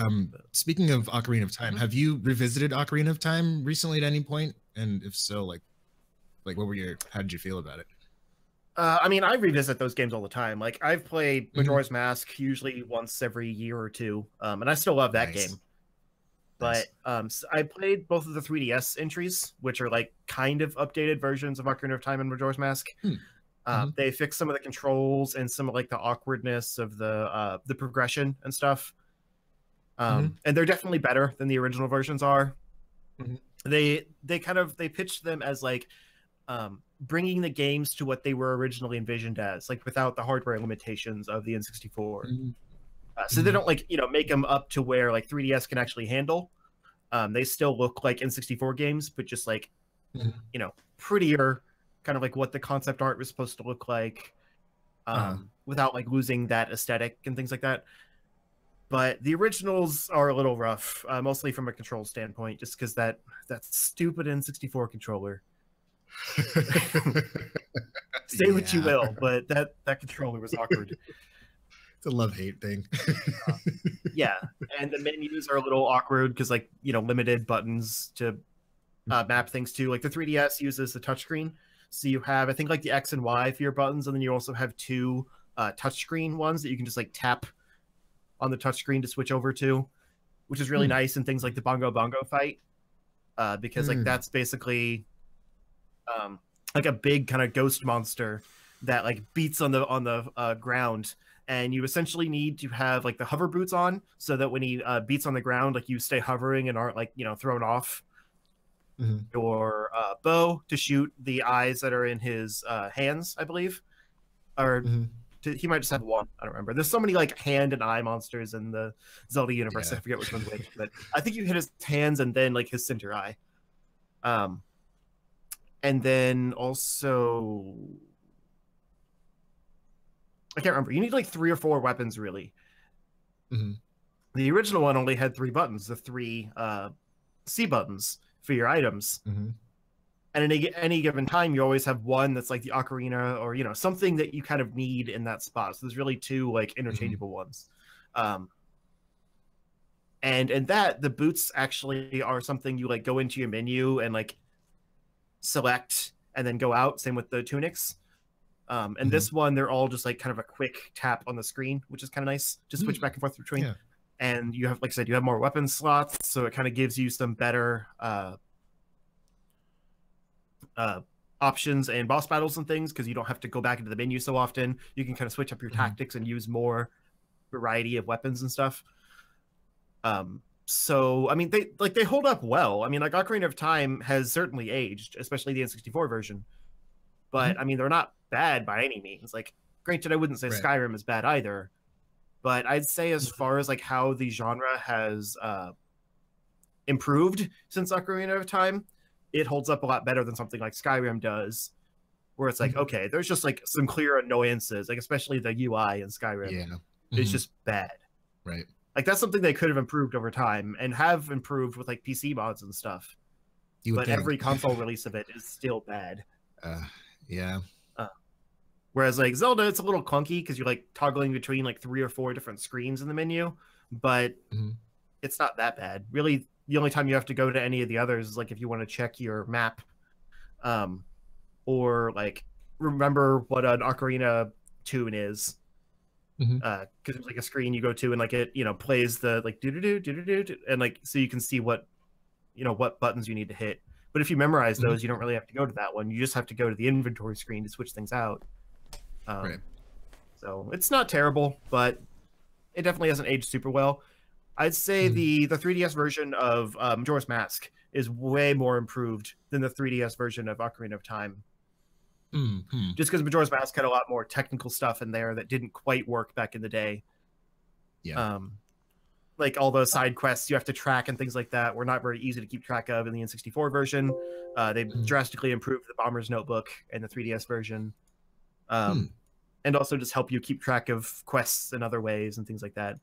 Speaking of Ocarina of Time, have you revisited Ocarina of Time recently at any point? And if so, like what were your? How did you feel about it? I mean, I revisit those games all the time. Like I've played Majora's Mask usually once every year or two, and I still love that game. But I played both of the 3DS entries, which are like kind of updated versions of Ocarina of Time and Majora's Mask. They fixed some of the controls and some of like the awkwardness of the progression and stuff. And they're definitely better than the original versions are. They pitched them as like bringing the games to what they were originally envisioned as, like without the hardware limitations of the N64. So they don't like, make them up to where like 3DS can actually handle. They still look like N64 games, but just like, prettier, kind of like what the concept art was supposed to look like, without like losing that aesthetic and things like that. But the originals are a little rough, mostly from a control standpoint, just because that stupid N64 controller. Say what you will, but that controller was awkward. It's a love-hate thing. Yeah, and the menus are a little awkward because, like, limited buttons to map things to. Like the 3DS uses the touchscreen, so you have, I think, like the X and Y for your buttons, and then you also have two touchscreen ones that you can just like tap on the touchscreen to switch over to, which is really nice in things like the Bongo Bongo fight, because like that's basically like a big kind of ghost monster that like beats on the ground. And you essentially need to have like the hover boots on so that when he beats on the ground, like you stay hovering and aren't like, thrown off. Your bow to shoot the eyes that are in his hands, I believe. Or he might just have one. I don't remember. There's so many like hand and eye monsters in the Zelda universe. I forget which one's which. But I think you hit his hands and then like his center eye. And then also... I can't remember. You need like 3 or 4 weapons, really. The original one only had 3 buttons, the 3 C buttons for your items. And at any given time, you always have one that's like the ocarina or, something that you kind of need in that spot. So there's really 2 like interchangeable ones. And that, the boots actually are something you like go into your menu and like select and then go out. Same with the tunics. And this one, they're all just like kind of a quick tap on the screen, which is kind of nice. Just switch back and forth between. And you have, like I said, you have more weapon slots, so it kind of gives you some better options and boss battles and things because you don't have to go back into the menu so often. You can kind of switch up your tactics and use more variety of weapons and stuff. So I mean, they hold up well. I mean, like Ocarina of Time has certainly aged, especially the N64 version. But I mean, they're not bad by any means. Like, granted, I wouldn't say Skyrim is bad either, but I'd say as far as like how the genre has improved since Ocarina of Time, it holds up a lot better than something like Skyrim does, where it's like, okay, there's just like some clear annoyances, like especially the UI in Skyrim. It's just bad. Right. Like that's something they could have improved over time and have improved with like PC mods and stuff. But every console release of it is still bad. Whereas like Zelda, it's a little clunky because you're like toggling between like 3 or 4 different screens in the menu, but it's not that bad. Really, the only time you have to go to any of the others is like if you want to check your map, or like remember what an ocarina tune is, because it's like a screen you go to and like it plays the like do do do and like so you can see what what buttons you need to hit. But if you memorize those, you don't really have to go to that one. You just have to go to the inventory screen to switch things out. So it's not terrible, but it definitely hasn't aged super well. I'd say the 3DS version of Majora's Mask is way more improved than the 3DS version of Ocarina of Time. Just because Majora's Mask had a lot more technical stuff in there that didn't quite work back in the day. Like all the side quests you have to track and things like that were not very easy to keep track of in the N64 version. They drastically improved the Bomber's Notebook and the 3DS version. And also just help you keep track of quests in other ways and things like that.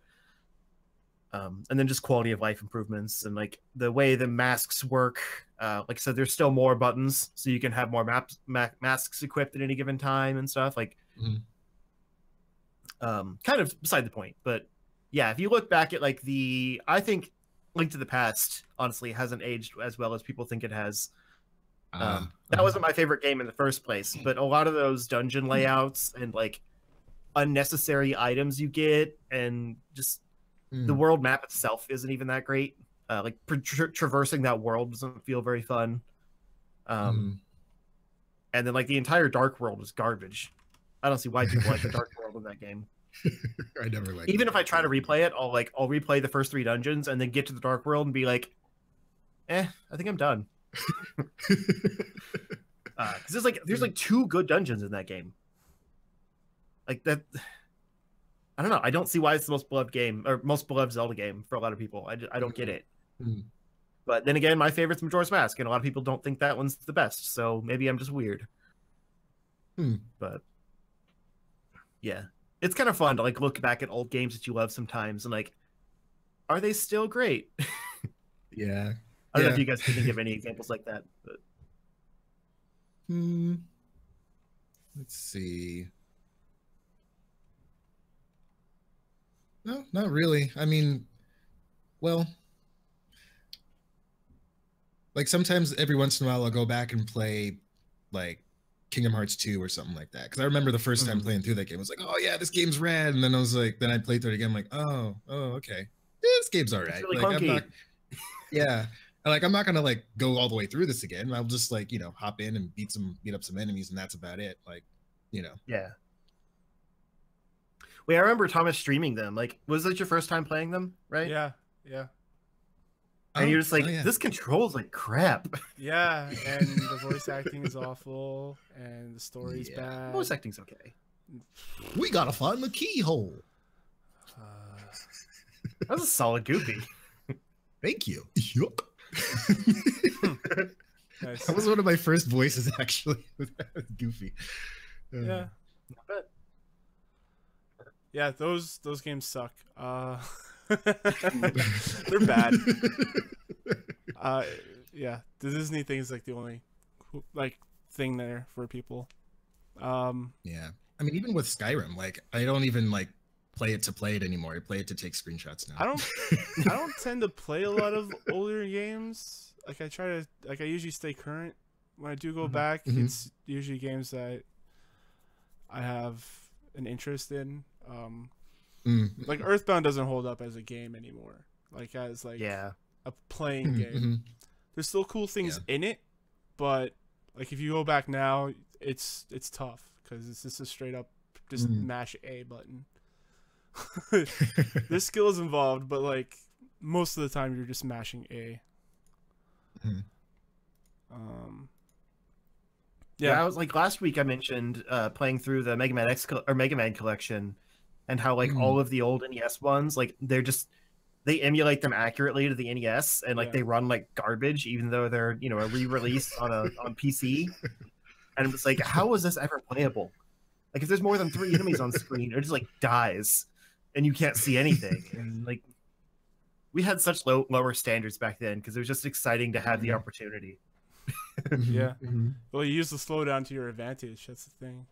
And then just quality of life improvements and like the way the masks work. Like I said, there's still more buttons, so you can have more masks equipped at any given time and stuff. Like, kind of beside the point, but yeah, if you look back at like I think Link to the Past honestly hasn't aged as well as people think it has. That wasn't my favorite game in the first place, but a lot of those dungeon layouts and like unnecessary items you get, and just the world map itself isn't even that great. Like traversing that world doesn't feel very fun. And then like the entire Dark World is garbage. I don't see why people like the Dark World in that game. I never like. Even if I try to replay it, I'll replay the first 3 dungeons and then get to the Dark World and be like, I think I'm done. Because there's like 2 good dungeons in that game. Like that, I don't know. I don't see why it's the most beloved game or most beloved Zelda game for a lot of people. I don't get it. But then again, my favorite's Majora's Mask, and a lot of people don't think that one's the best. So maybe I'm just weird. But yeah, it's kind of fun to like look back at old games that you love sometimes and like, are they still great? Yeah. I don't know if you guys can think of any examples like that. But... Let's see. No, not really. I mean, well, like sometimes every once in a while I'll go back and play like Kingdom Hearts 2 or something like that. Because I remember the first time playing through that game, I was like, oh yeah, this game's rad. And then I was like, then I played through it again, I'm like, oh, okay. Yeah, this game's all right. It's really like, clunky. I'm not, yeah. Like, I'm not gonna like go all the way through this again. I'll just like, hop in and beat up some enemies, and that's about it. Like, Yeah. Wait, I remember Thomas streaming them. Like, was that your first time playing them? Right? Yeah. And you're just like, this controls like crap. Yeah, and the voice acting is awful, and the story's bad. Voice acting's okay. We gotta find the keyhole. That was a solid Goofy. Thank you. Yuck. Nice. That was one of my first voices, actually. Goofy. Yeah. Not bad. Yeah, those games suck. They're bad. Yeah, the Disney thing is like the only like thing there for people. Yeah, I mean, even with Skyrim, like I don't even like play it to play it anymore. I play it to take screenshots now. I don't tend to play a lot of older games. Like I usually stay current. When I do go back, it's usually games that I have an interest in. Like Earthbound doesn't hold up as a game anymore. Like as like a playing game. There's still cool things in it, but like if you go back now, it's tough because it's just a straight up just mash A button. There's skills involved, but like most of the time you're just mashing A. Yeah, I was like last week I mentioned playing through the Mega Man collection, and how like all of the old NES ones, like they emulate them accurately to the NES, and like they run like garbage, even though they're a re-release on PC. And it was like, how was this ever playable? Like if there's more than 3 enemies on screen, it just like dies, and you can't see anything. And like we had such lower standards back then because it was just exciting to have the opportunity. Yeah. Well, you use the slowdown to your advantage. That's the thing.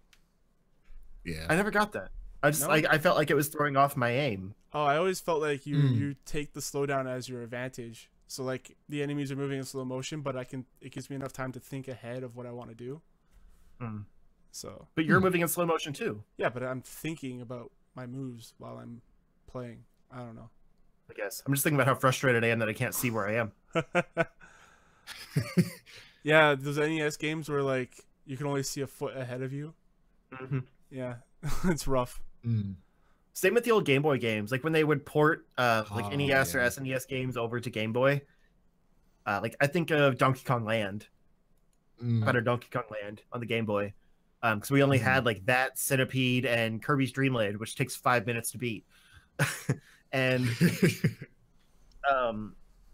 Yeah. I never got that. I felt like it was throwing off my aim. Oh, I always felt like you take the slowdown as your advantage. So like the enemies are moving in slow motion, but it gives me enough time to think ahead of what I want to do. So. But you're moving in slow motion too. Yeah, but I'm thinking about my moves while I'm playing. I don't know. I guess I'm just thinking about how frustrated I am that I can't see where I am. Yeah, those NES games where like you can only see a foot ahead of you. Yeah, it's rough. Same with the old Game Boy games. Like when they would port like NES or SNES games over to Game Boy. Like I think of Donkey Kong Land, better Donkey Kong Land on the Game Boy, because we only had like that, Centipede, and Kirby's Dream Land, which takes 5 minutes to beat. And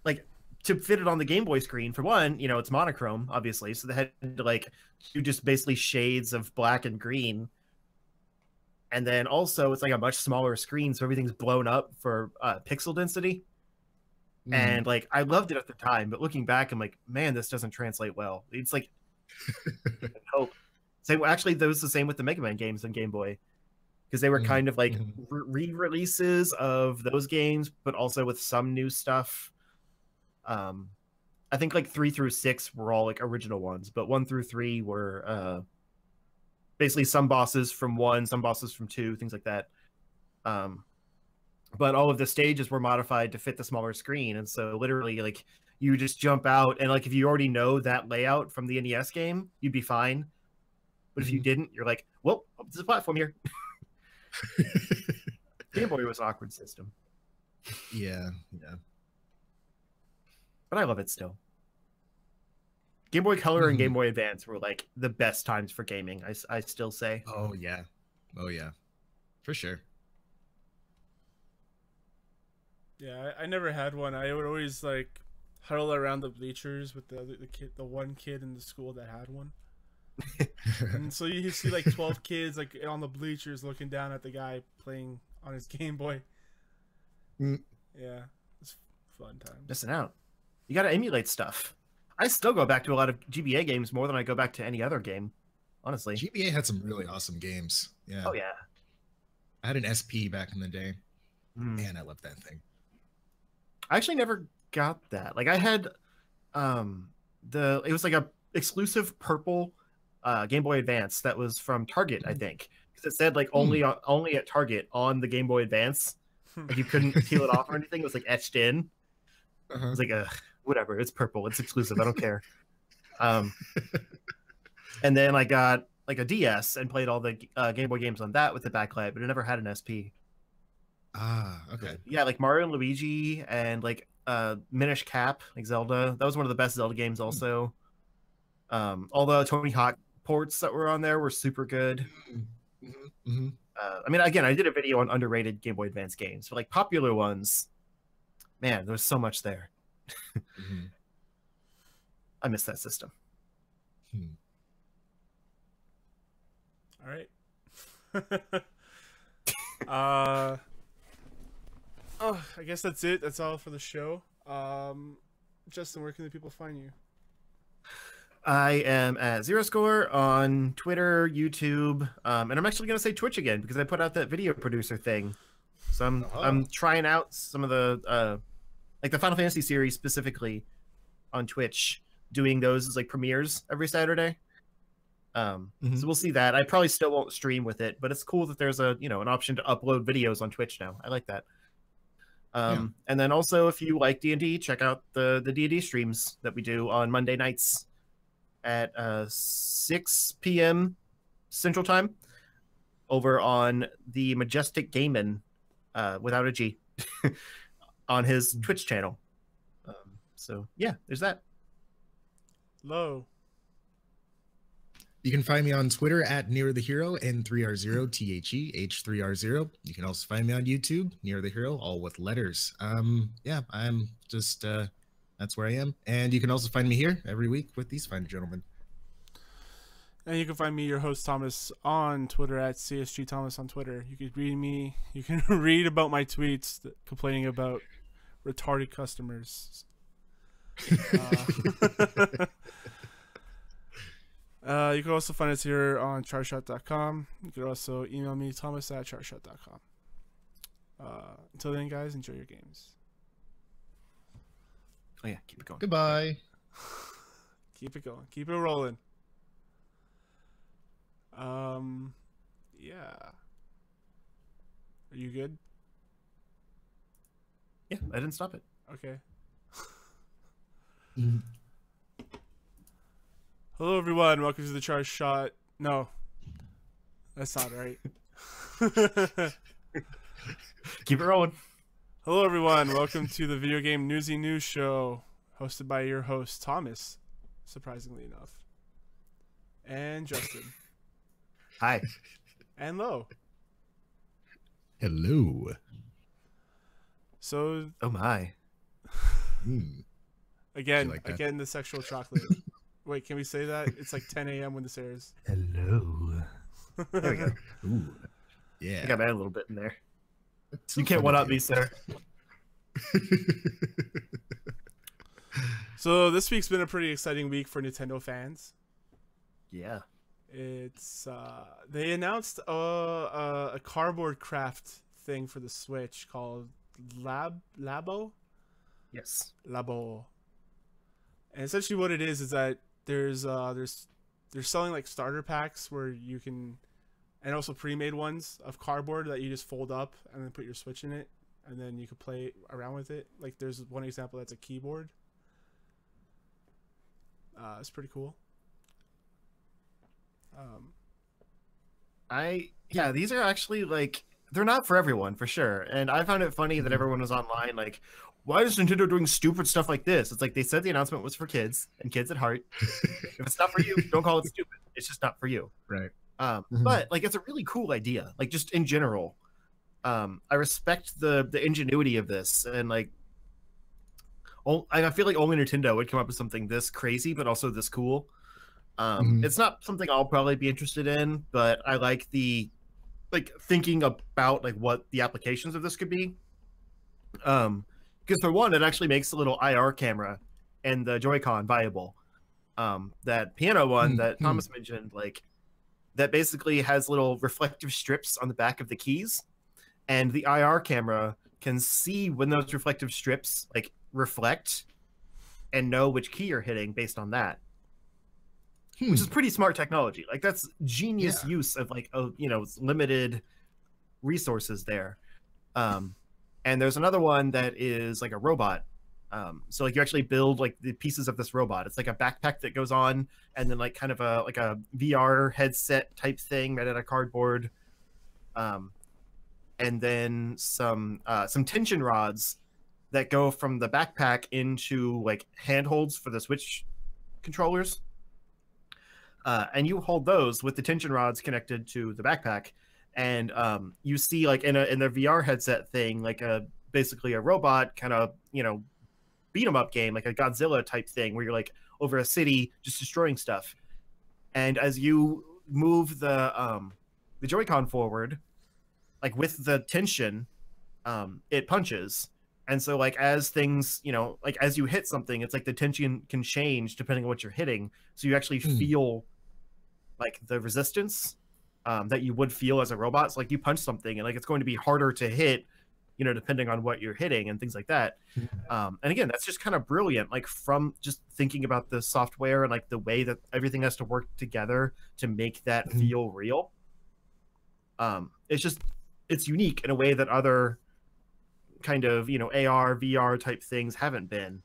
like to fit it on the Game Boy screen, for one, it's monochrome, obviously, so they had to like do just basically shades of black and green. And then also it's like a much smaller screen, so everything's blown up for pixel density. And like I loved it at the time, but looking back, I'm like, man, this doesn't translate well. It's like hope. Actually, that was the same with the Mega Man games on Game Boy. because they were kind of like Mhm. re-releases of those games, but also with some new stuff. I think like 3 through 6 were all like original ones, but 1 through 3 were basically some bosses from 1, some bosses from 2, things like that. But all of the stages were modified to fit the smaller screen, and so literally like you just jump out, and like if you already know that layout from the NES game, you'd be fine. But if you didn't, you're like, well, there's a platform here. Game Boy was an awkward system, Yeah. but I love it still. Game Boy Color and Mhm. Game Boy Advance were like the best times for gaming. I still say. Oh yeah. For sure. Yeah, I never had one. I would always like huddle around the bleachers with the one kid in the school that had one. And so you see like 12 kids like on the bleachers looking down at the guy playing on his Game Boy. Mm. Yeah, it's fun times. Missing out. You got to emulate stuff. I still go back to a lot of GBA games more than I go back to any other game, honestly. GBA had some really awesome games. Yeah. Oh yeah. I had an SP back in the day. Mm. Man, I loved that thing. I actually never got that. Like I had it was like a exclusive purple Game Boy Advance that was from Target, I think. Because it said like only at Target on the Game Boy Advance. Like you couldn't peel it off or anything. It was like etched in. It was like whatever, it's purple, it's exclusive, I don't care. And then I got like a DS and played all the Game Boy games on that with the backlight, but it never had an SP. Okay. Yeah, like Mario and Luigi and like Minish Cap, like Zelda. That was one of the best Zelda games also. All the Tony Hawk ports that were on there were super good. I mean, again, I did a video on underrated Game Boy Advance games, but like popular ones, man, there's so much there. I miss that system. All right. Oh, I guess that's it. That's all for the show. Justin, where can the people find you? I am at Zero Score on Twitter, YouTube, and I'm actually going to say Twitch again because I put out that video producer thing. So I'm trying out some of the like the Final Fantasy series specifically on Twitch, doing those as like premieres every Saturday. So we'll see that. I probably still won't stream with it, but it's cool that there's an option to upload videos on Twitch now. I like that. And then also, if you like D&D, check out the D&D streams that we do on Monday nights at 6 p.m. Central Time over on the Majestic Gamin, without a G, on his Twitch channel. So yeah, there's that. Low. You can find me on Twitter at Near the Hero, N3R0 THEH3R0. You can also find me on YouTube, Near the Hero, all with letters. Yeah, I'm just that's where I am. And you can also find me here every week with these fine gentlemen. And you can find me, your host Thomas, on Twitter at CSG Thomas on Twitter. You can read me. You can read about my tweets complaining about retarded customers. You can also find us here on charshot.com. You can also email me, Thomas at charshot.com. Until then, guys, enjoy your games. Oh yeah, keep it going. Goodbye. Keep it going. Keep it rolling. Yeah. Are you good? Yeah, I didn't stop it. Okay. Hello, everyone. Welcome to the Charge Shot. No, that's not right. Keep it rolling. Hello, everyone. Welcome to the Video Game Newsy News Show, hosted by your host, Thomas, surprisingly enough, and Justin. Hi. And Lo. Hello. So, Oh my. again, like that? again, the sexual chocolate. Wait, can we say that? It's like 10 a.m. when this airs. Hello. There we go. Ooh. I Yeah. think I made a little bit in there. It's so You can't fun to one-up do. me, sir. So this week's been a pretty exciting week for Nintendo fans. Yeah. It's they announced a a cardboard craft thing for the Switch called Labo. Yes. Labo. And essentially what it is that they're selling like starter packs where you can, and also pre-made ones of cardboard that you just fold up and then put your Switch in it, and then you can play around with it. Like there's one example that's a keyboard. It's pretty cool. These are actually like, they're not for everyone for sure. And I found it funny that everyone was online like, why is Nintendo doing stupid stuff like this? It's like they said the announcement was for kids and kids at heart. If it's not for you, don't call it stupid. It's just not for you. Right. But like, it's a really cool idea. Like just in general, I respect the ingenuity of this, and like, I feel like only Nintendo would come up with something this crazy, but also this cool. It's not something I'll probably be interested in, but I like the thinking about like what the applications of this could be. Because for one, it actually makes a little IR camera and the Joy-Con viable. That piano one that Thomas mentioned, like that basically has little reflective strips on the back of the keys, and the IR camera can see when those reflective strips like reflect and know which key you're hitting based on that. Which is pretty smart technology. Like that's genius use of like limited resources there. And there's another one that is like a robot. So like you actually build like the pieces of this robot. It's like a backpack that goes on, and then like kind of a VR headset type thing made out of cardboard. And then some tension rods that go from the backpack into like handholds for the Switch controllers. And you hold those with the tension rods connected to the backpack, and you see like in the VR headset thing, like basically a robot kind of beat 'em up game, like a Godzilla type thing, where you're like over a city just destroying stuff. And as you move the Joy-Con forward, like with the tension, it punches. And so like as things, like as you hit something, it's like the tension can change depending on what you're hitting. So you actually feel like the resistance that you would feel as a robot. So like you punch something and like it's going to be harder to hit, depending on what you're hitting and things like that. And again, that's just kind of brilliant, like from just thinking about the software and like the way that everything has to work together to make that feel real. It's unique in a way that other kind of AR, VR type things haven't been.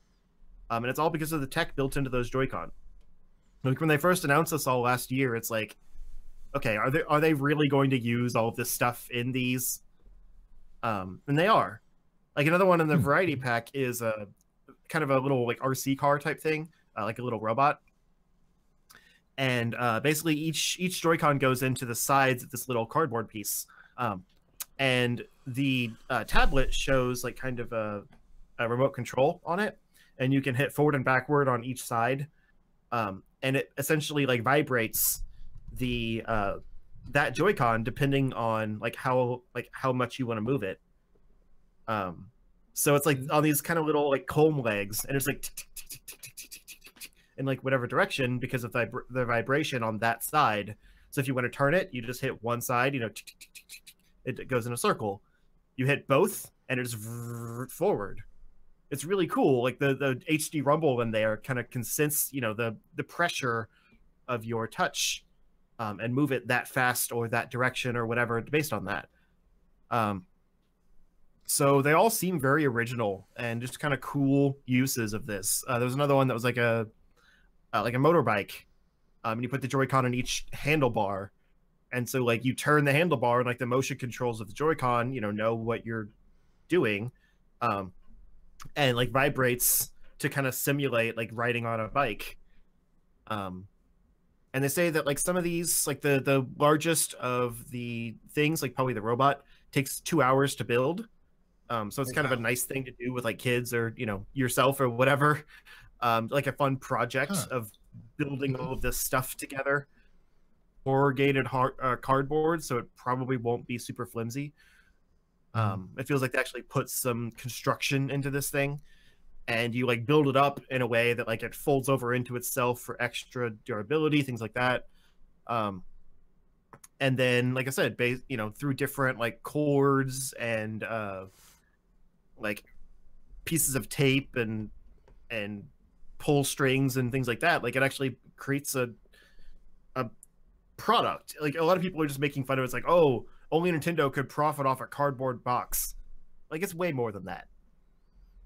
And it's all because of the tech built into those Joy-Con. Like when they first announced this all last year, it's like, okay, are they really going to use all of this stuff in these? And they are. Like another one in the variety pack is a kind of a little like RC car type thing, like a little robot. And basically each Joy-Con goes into the sides of this little cardboard piece. And the tablet shows like kind of a remote control on it, and you can hit forward and backward on each side. And it essentially like vibrates the that Joy-Con depending on like how much you want to move it. So it's like on these kind of little like comb legs, and it's like in like whatever direction because of the vibration on that side. So if you want to turn it, you just hit one side, it goes in a circle. You hit both, and it's forward. It's really cool. Like the HD rumble in there kind of can sense, the pressure of your touch, and move it that fast or that direction or whatever based on that. So they all seem very original and just kind of cool uses of this. There was another one that was like a motorbike, and you put the Joy-Con on each handlebar, and so like you turn the handlebar, and like the motion controls of the Joy-Con, know what you're doing. And like vibrates to kind of simulate like riding on a bike. And they say that like some of these, like the largest of the things, like probably the robot, takes 2 hours to build. So it's kind of a nice thing to do with like kids or yourself or whatever. Like a fun project of building all of this stuff together. Corrugated cardboard, so it probably won't be super flimsy. It feels like they actually put some construction into this thing, and you like build it up in a way that like it folds over into itself for extra durability, things like that. And then, like I said, through different like cords and like pieces of tape and pull strings and things like that, like it actually creates a product. Like a lot of people are just making fun of it. It's like, oh, only Nintendo could profit off a cardboard box. Like it's way more than that.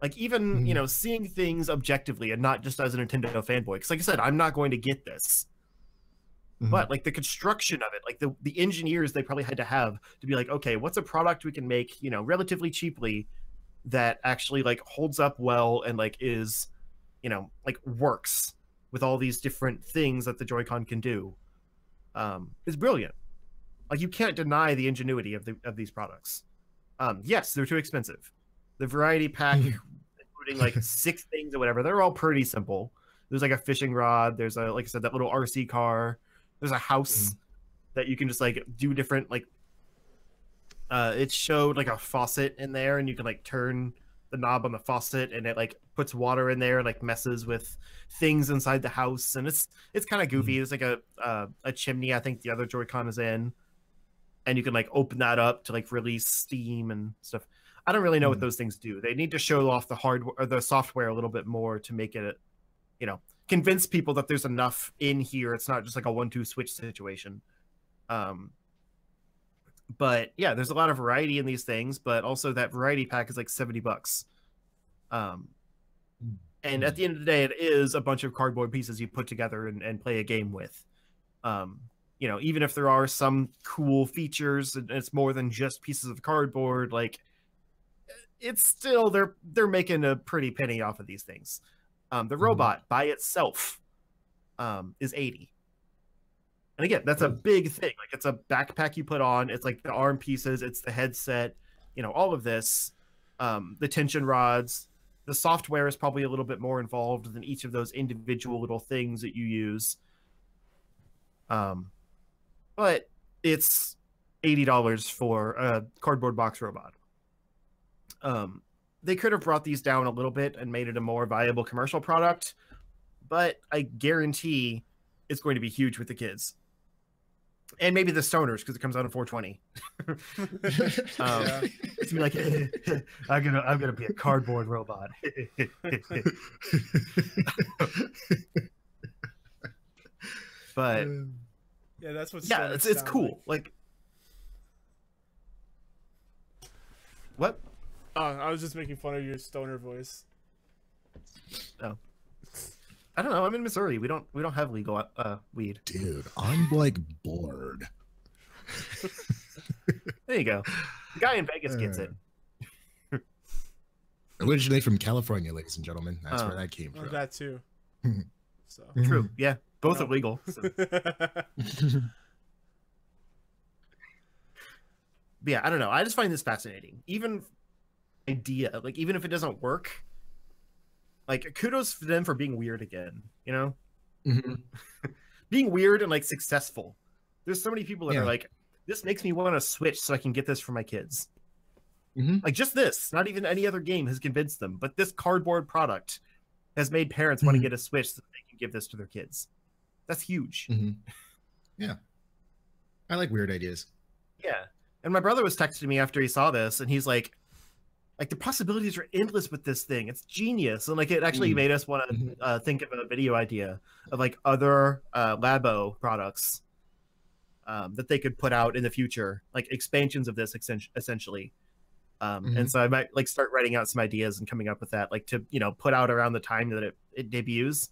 Like even seeing things objectively and not just as a Nintendo fanboy, because like I said, I'm not going to get this. But like the construction of it, like the engineers they probably had to have to be like, okay, what's a product we can make, relatively cheaply that actually like holds up well and like is, like works with all these different things that the Joy-Con can do, is brilliant. Like you can't deny the ingenuity of these products. Yes, they're too expensive. The variety pack, including like 6 things or whatever, they're all pretty simple. There's like a fishing rod. There's like I said, that little RC car. There's a house that you can just like do different like. It showed like a faucet in there, and you can like turn the knob on the faucet, and it like puts water in there, and like messes with things inside the house, and it's kind of goofy. It's like a chimney. I think the other Joy-Con is in, and you can like open that up to like release steam and stuff. I don't really know what those things do. They need to show off the hardware or the software a little bit more to make it, convince people that there's enough in here. It's not just like a 1-2 switch situation. But yeah, there's a lot of variety in these things, but also that variety pack is like $70. And at the end of the day, it is a bunch of cardboard pieces you put together and play a game with. Even if there are some cool features and it's more than just pieces of cardboard, like it's still they're making a pretty penny off of these things. The robot by itself is $80. And again, that's a big thing. Like it's a backpack you put on. It's like the arm pieces. It's the headset. All of this. The tension rods. The software is probably a little bit more involved than each of those individual little things that you use. But it's $80 for a cardboard box robot. They could have brought these down a little bit and made it a more viable commercial product, but I guarantee it's going to be huge with the kids. And maybe the stoners, because it comes out on 420. It's be like, I'm gonna be a cardboard robot. But yeah, that's what's it's cool. Like what? I was just making fun of your stoner voice. Oh, I don't know. I'm in Missouri. We don't have legal weed. Dude, I'm like bored. There you go. The guy in Vegas gets it. Originally from California, ladies and gentlemen. That's where that came from. That too. So. True. Yeah, both are legal. So. Yeah, I don't know. I just find this fascinating. Even idea, like even if it doesn't work, like kudos for them for being weird again. Being weird and like successful. There's so many people that are like, this makes me want to switch so I can get this for my kids. Like just this, not even any other game has convinced them, but this cardboard product has made parents want to get a Switch so that they can give this to their kids. That's huge. Yeah, I like weird ideas. Yeah, and my brother was texting me after he saw this, and he's like the possibilities are endless with this thing. It's genius, and like it actually made us want to think of a video idea of like other Labo products that they could put out in the future, like expansions of this essentially. And so I might like start writing out some ideas and coming up with that, like to put out around the time that it debuts.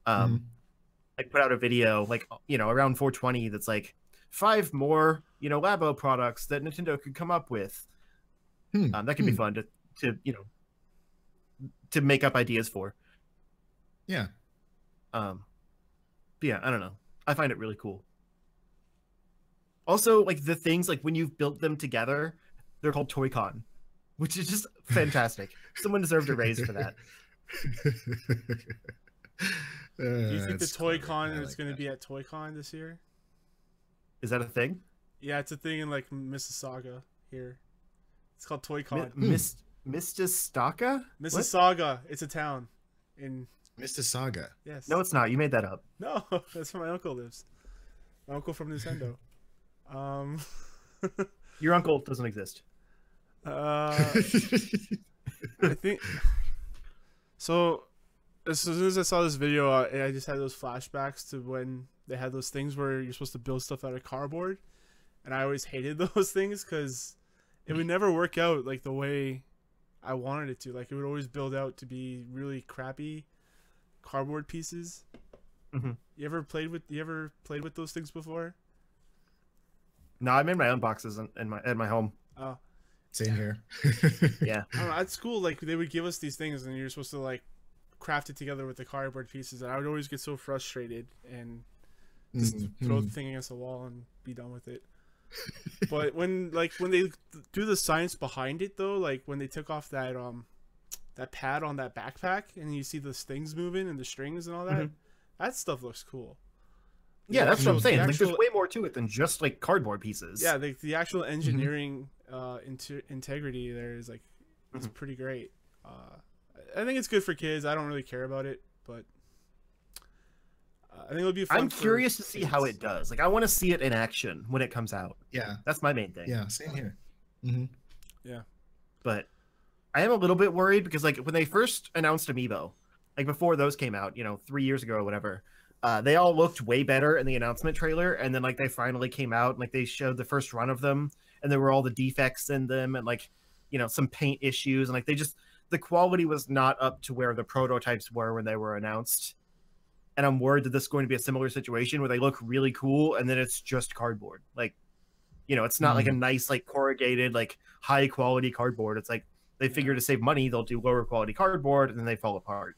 Like put out a video like around 420 that's like 5 more Labo products that Nintendo could come up with. That could be fun to make up ideas for. Yeah. But yeah, I don't know. I find it really cool. Also, like the things like when you've built them together, they're called Toy-Con, which is just fantastic. Someone deserved a raise for that. Do you think the Toy-Con is going to be at Toy-Con this year? Is that a thing? Yeah, it's a thing in like Mississauga here. It's called Toy-Con. Mississauga? Mississauga. It's a town in Mississauga. Yes. No, it's not. You made that up. No, that's where my uncle lives. My uncle from Nintendo. Um, Your uncle doesn't exist. I think so. As soon as I saw this video, I just had those flashbacks to when they had those things where you're supposed to build stuff out of cardboard, and I always hated those things because it would never work out like the way I wanted it to. Like it would always build out to be really crappy cardboard pieces. Mm-hmm. You ever played with those things before? No, I made my own boxes at my home. Oh, Same here. Yeah. I don't know, at school, like they would give us these things, and you're supposed to like craft it together with the cardboard pieces, and I would always get so frustrated and just throw the thing against the wall and be done with it. But when they do the science behind it, though, like when they took off that pad on that backpack, and you see the things moving and the strings and all that, that stuff looks cool. Yeah, that's what I'm saying. Like, actual, there's way more to it than just like cardboard pieces. Yeah, the actual engineering integrity there is like it's pretty great. I think it's good for kids. I don't really care about it, but I think it'll be fun. I'm curious to see how it does. Like, I want to see it in action when it comes out. Yeah, that's my main thing. Yeah, same here. Yeah, but I am a little bit worried because like when they first announced Amiibo, like before those came out, 3 years ago or whatever. They all looked way better in the announcement trailer, and then like they finally came out and like they showed the first run of them, and there were all the defects in them and like some paint issues, and like the quality was not up to where the prototypes were when they were announced. And I'm worried that this is going to be a similar situation where they look really cool and then it's just cardboard. Like, it's not like a nice like corrugated like high quality cardboard. It's like they figure to save money they'll do lower quality cardboard and then they fall apart.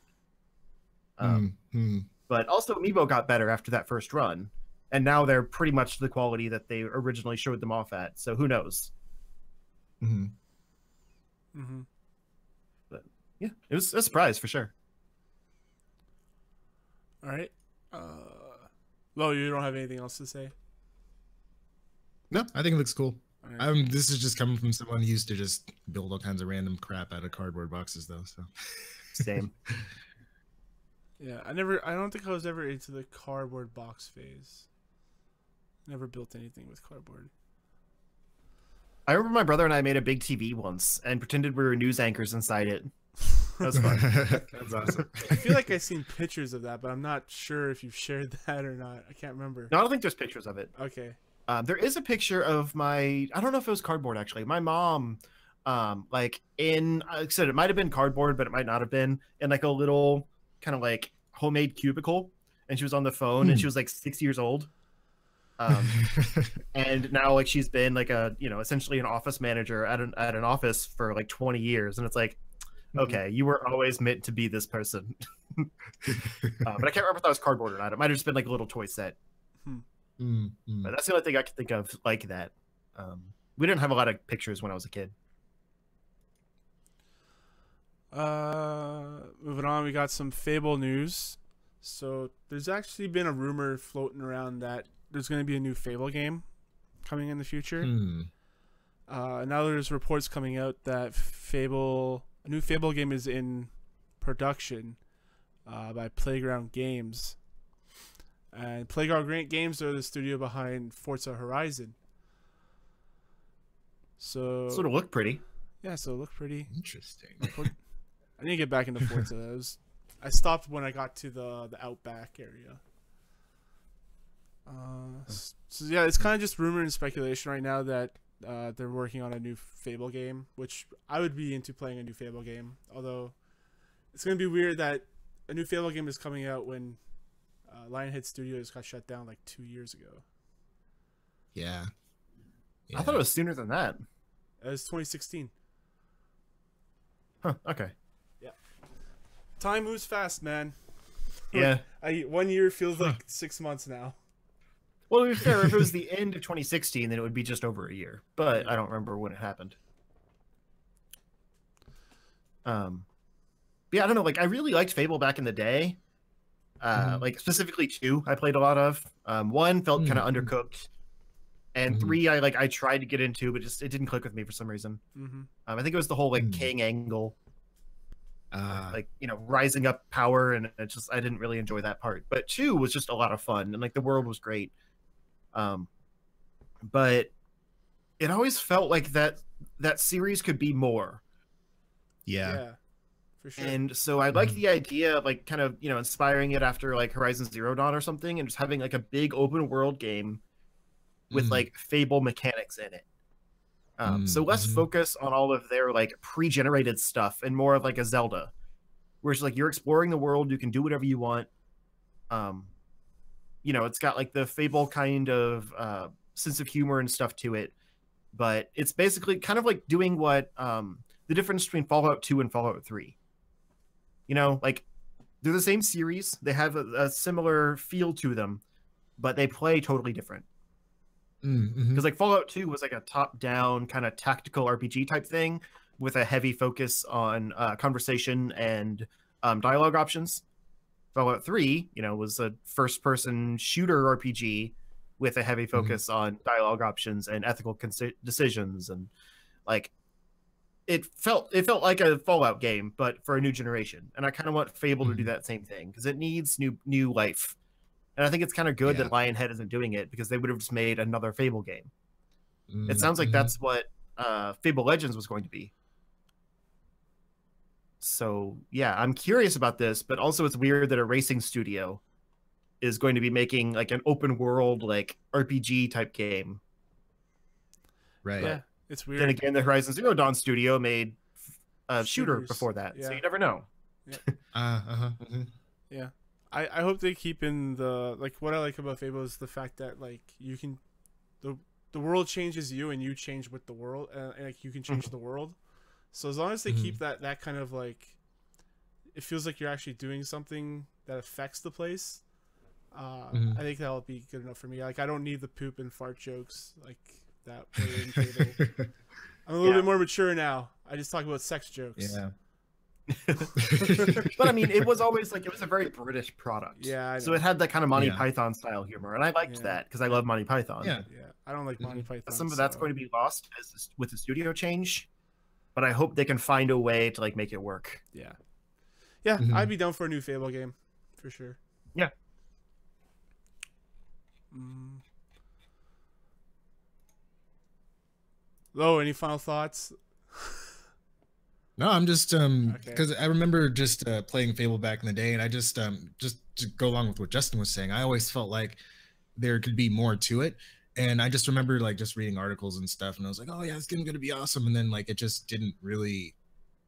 But also Amiibo got better after that first run, and now they're pretty much the quality that they originally showed them off at. So who knows? But yeah, it was a surprise for sure. All right. Lo, you don't have anything else to say? No, I think it looks cool. Right. This is just coming from someone who used to just build all kinds of random crap out of cardboard boxes, though. So same. Yeah, I don't think I was ever into the cardboard box phase. Never built anything with cardboard. I remember my brother and I made a big TV once and pretended we were news anchors inside it. That was fun. That's awesome. I feel like I've seen pictures of that, but I'm not sure if you've shared that or not. I can't remember. No, I don't think there's pictures of it. Okay. There is a picture of I don't know if it was cardboard actually. My mom, like I said, it might have been cardboard, but it might not have been, in like a little kind of like homemade cubicle, and she was on the phone and she was like 6 years old. And now like she's been like a essentially an office manager at an office for like 20 years, and it's like, okay, you were always meant to be this person. But I can't remember if that was cardboard or not. It might have just been like a little toy set. But that's the only thing I can think of like that. We didn't have a lot of pictures when I was a kid. Moving on, we got some Fable news. So there's actually been a rumor floating around that there's going to be a new Fable game coming in the future. Now there's reports coming out that a new Fable game is in production by Playground Games. And Playground Games are the studio behind Forza Horizon. So it'll look pretty. Yeah, so it looked pretty interesting. I need to get back into Forza. I stopped when I got to the Outback area. So yeah, it's kind of just rumor and speculation right now that they're working on a new Fable game, which I would be into playing a new Fable game. Although it's going to be weird that a new Fable game is coming out when Lionhead Studios got shut down like 2 years ago. Yeah. I thought it was sooner than that. It was 2016. Huh, okay. Yeah. Time moves fast, man. Yeah. 1 year feels like 6 months now. Well, to be fair, if it was the end of 2016, then it would be just over a year. But I don't remember when it happened. Yeah, I don't know. Like, I really liked Fable back in the day. Like, specifically 2, I played a lot of. 1 felt kind of undercooked. And 3, I tried to get into, but it didn't click with me for some reason. I think it was the whole, like, king angle. Rising up power, and I didn't really enjoy that part. But 2 was just a lot of fun, and, like, the world was great. but it always felt like that series could be more. Yeah. For sure. And so I like the idea of like kind of, you know, inspiring it after like Horizon Zero Dawn or something, and just having like a big open world game with like Fable mechanics in it. So less focus on all of their like pre-generated stuff and more of like a Zelda, where it's like you're exploring the world, you can do whatever you want. You know, it's got like the Fable kind of sense of humor and stuff to it, but it's basically kind of like doing what the difference between Fallout 2 and Fallout 3. You know, like they're the same series, they have a similar feel to them, but they play totally different. Because like Fallout 2 was like a top-down kind of tactical RPG type thing with a heavy focus on conversation and dialogue options. Fallout 3, you know, was a first-person shooter RPG with a heavy focus on dialogue options and ethical decisions, and like it felt like a Fallout game, but for a new generation. And I kind of want Fable to do that same thing because it needs new life. And I think it's kind of good that Lionhead isn't doing it, because they would have just made another Fable game. It sounds like that's what Fable Legends was going to be. So yeah, I'm curious about this, but also it's weird that a racing studio is going to be making like an open world like RPG type game. Right. Yeah, it's weird. Then again, the Horizon Zero Dawn studio made a shooter Shooters. before that, so Yeah. you never know. Yeah. I hope they keep in the, like, what I like about Fable is the fact that like you can, the world changes you and you change with the world, and like you can change the world. So as long as they keep that kind of like, it feels like you're actually doing something that affects the place. I think that'll be good enough for me. Like I don't need the poop and fart jokes like that were in Fable. I'm a little bit more mature now. I just talk about sex jokes. Yeah. But I mean, it was always like, it was a very British product. Yeah, I so know. it had that kind of Monty Python style humor, and I liked that because I love Monty Python. Yeah. I don't like Monty Python. Some of that's going to be lost with the studio change, but I hope they can find a way to like make it work. Yeah, I'd be down for a new Fable game, for sure. Yeah. Lo, any final thoughts? No, I'm just because I remember just playing Fable back in the day, and I just to go along with what Justin was saying, I always felt like there could be more to it. And I just remember like just reading articles and stuff, and I was like, oh yeah, it's gonna be awesome. And then like it just didn't really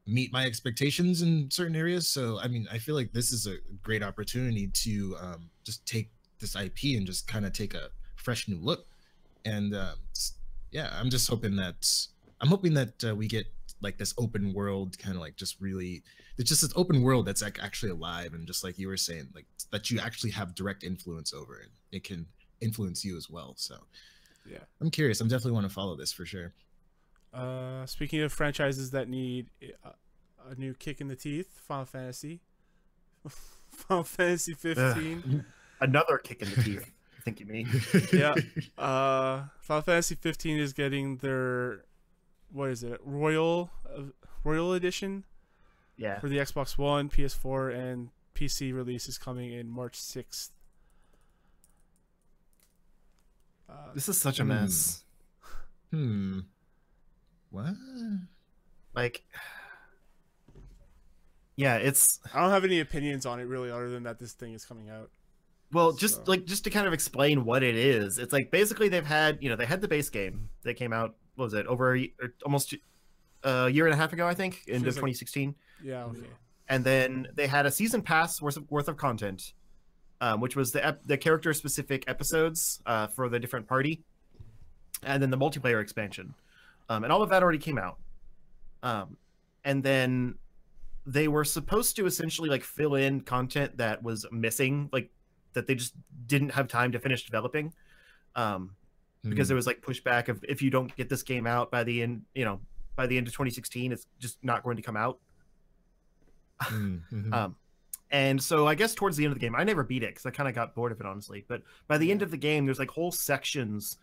meet my expectations in certain areas. So I mean, I feel like this is a great opportunity to just take this IP and just kind of take a fresh new look. And yeah, I'm hoping that we get like this open world kind of like just really, it's just this open world that's like actually alive, and just like you were saying, like that you actually have direct influence over it. It can influence you as well. So yeah, I'm curious. I'm definitely want to follow this for sure. Speaking of franchises that need a new kick in the teeth, Final Fantasy 15. Another kick in the teeth, I think you mean. Yeah. Final Fantasy 15 is getting their, what is it, Royal Edition? Yeah. For the Xbox One, PS4, and PC release is coming in March 6th. This is such a mess. What? Like, yeah, it's. I don't have any opinions on it really, other than that this thing is coming out. Well, just to kind of explain what it is, it's like basically they had the base game that came out. What was it? Almost a year and a half ago, I think, into 2016. Yeah. Okay. And then they had a season pass worth of content, which was the character specific episodes for the different party, and then the multiplayer expansion, and all of that already came out. And then they were supposed to essentially like fill in content that was missing, like that they just didn't have time to finish developing, because there was like pushback of, if you don't get this game out by the end, by the end of 2016, it's just not going to come out. And so I guess towards the end of the game, I never beat it because I kind of got bored of it, honestly. But by the end of the game, there's like whole sections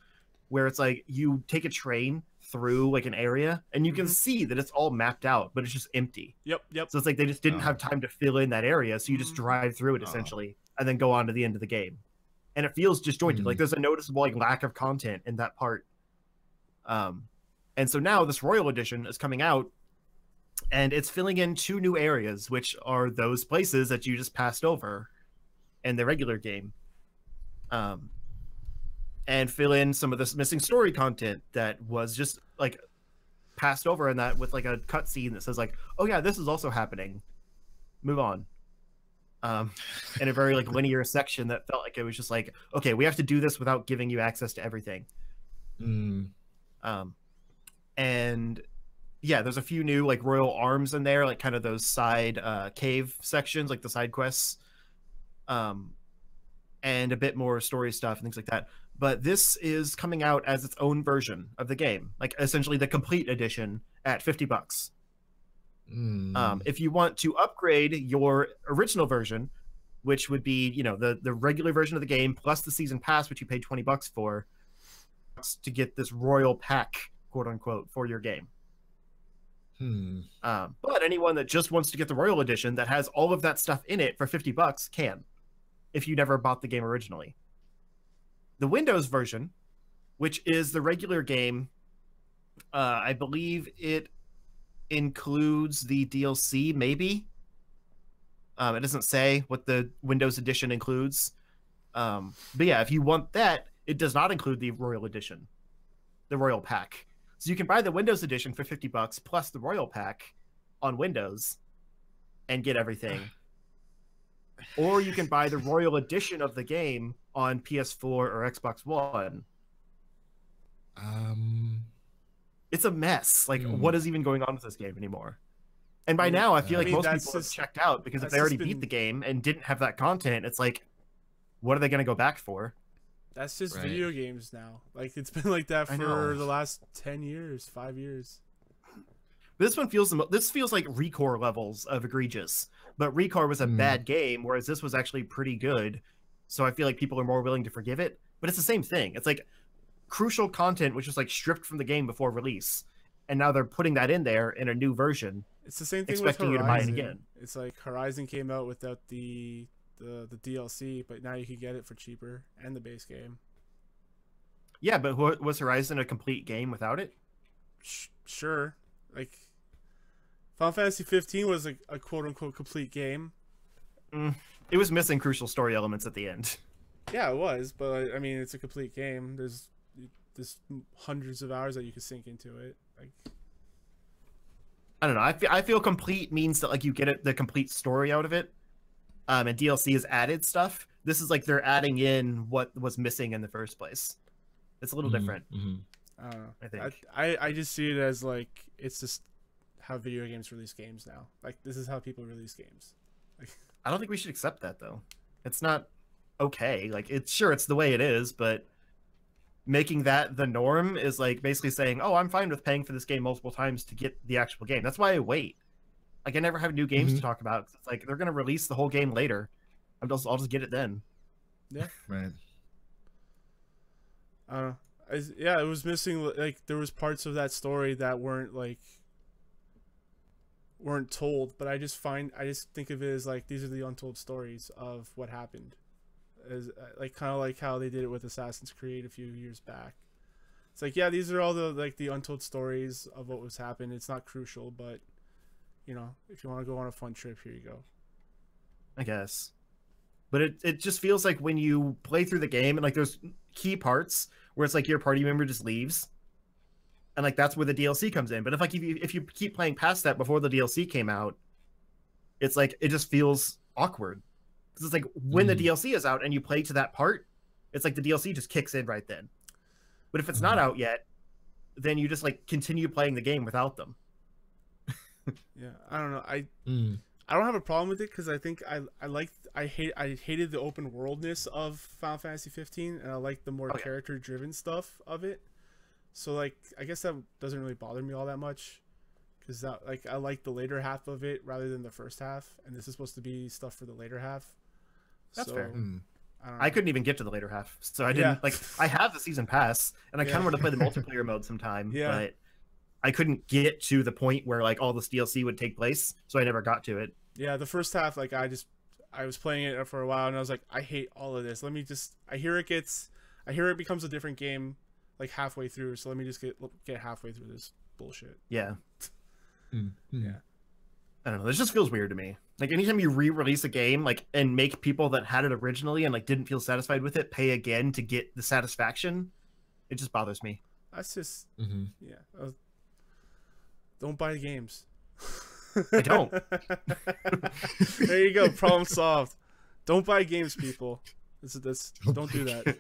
where it's like you take a train through like an area and you can see that it's all mapped out, but it's just empty. Yep. So it's like they just didn't have time to fill in that area, so you just drive through it essentially, and then go on to the end of the game. and it feels disjointed. Mm. Like there's a noticeable like lack of content in that part. And so now this Royal Edition is coming out, and it's filling in 2 new areas, which are those places that you just passed over in the regular game. And fill in some of this missing story content that was just like passed over in that with like a cutscene that says like, oh yeah, this is also happening. Move on. In a very like linear section that felt like it was just like, okay, we have to do this without giving you access to everything. And yeah, there's a few new like royal arms in there, like kind of those side cave sections, like the side quests, and a bit more story stuff and things like that. But this is coming out as its own version of the game, like essentially the complete edition at $50. If you want to upgrade your original version, which would be, you know, the regular version of the game plus the season pass, which you paid $20 for, to get this royal pack, quote unquote, for your game. But anyone that just wants to get the royal edition that has all of that stuff in it for $50 can, if you never bought the game originally. The Windows version, which is the regular game, I believe it includes the DLC, maybe. It doesn't say what the Windows edition includes. But yeah, if you want that, it does not include the Royal Edition, the Royal Pack. So you can buy the Windows edition for $50 plus the Royal Pack on Windows and get everything. Or you can buy the Royal Edition of the game on PS4 or Xbox One. It's a mess. Like, what is even going on with this game anymore? And by now, I feel like most people have checked out, because if they already beat the game and didn't have that content, it's like, what are they going to go back for? That's just video games now. Like, it's been like that for the last 10 years, 5 years. This one feels like Recore levels of egregious, but Recore was a bad game, whereas this was actually pretty good. So I feel like people are more willing to forgive it. But it's the same thing. It's like crucial content which was like stripped from the game before release, and now they're putting that in there in a new version. It's the same thing expecting with Horizon. You to buy it again. It's like Horizon came out without the DLC, but now you can get it for cheaper, and the base game. Yeah, but was Horizon a complete game without it? Sure. Like, Final Fantasy 15 was like a quote-unquote complete game. It was missing crucial story elements at the end. Yeah, it was, but I mean, it's a complete game. There's hundreds of hours that you could sink into it. Like, I don't know. I feel complete means that like you get the complete story out of it, and DLC is added stuff. This is like they're adding in what was missing in the first place. It's a little different. I don't know. I think I just see it as like it's just how video games release games now. Like, this is how people release games. Like, I don't think we should accept that though. It's not okay. Like, it's the way it is, but making that the norm is like basically saying, oh, I'm fine with paying for this game multiple times to get the actual game. That's why I wait. Like, I never have new games to talk about. It's like they're gonna release the whole game later. I'll just get it then. Yeah. Right. Yeah, it was missing. Like, there was parts of that story that weren't told, but I just think of it as like, these are the untold stories of what happened, as like kind of like how they did it with Assassin's Creed a few years back. It's like, yeah, these are all the untold stories of what was happened. It's not crucial, but you know, if you want to go on a fun trip, here you go. I guess. But it just feels like when you play through the game and like there's key parts where it's like your party member just leaves, and like that's where the DLC comes in. But if you keep playing past that before the DLC came out, it's like it just feels awkward, because it's like when the DLC is out and you play to that part, it's like the DLC just kicks in right then. But if it's not out yet, then you just like continue playing the game without them. Yeah, I don't know. I don't have a problem with it, because I think I hated the open worldness of Final Fantasy 15, and I like the more character driven stuff of it. So like, I guess that doesn't really bother me all that much, because that, like, I like the later half of it rather than the first half, and this is supposed to be stuff for the later half. That's fair. I couldn't even get to the later half, so I didn't like. I have the season pass, and I kind of want to play the multiplayer mode sometime, but I couldn't get to the point where like all this DLC would take place, so I never got to it. Yeah, the first half, like, I I was playing it for a while, and I was like, I hate all of this. Let me just. I hear it becomes a different game, like halfway through. So let me just get halfway through this bullshit. Yeah. Yeah. I don't know. This just feels weird to me. Like anytime you re-release a game, like and make people that had it originally and like didn't feel satisfied with it pay again to get the satisfaction, it just bothers me. That's just don't buy the games. I don't. There you go. Problem solved. Don't buy games, people. Don't do that.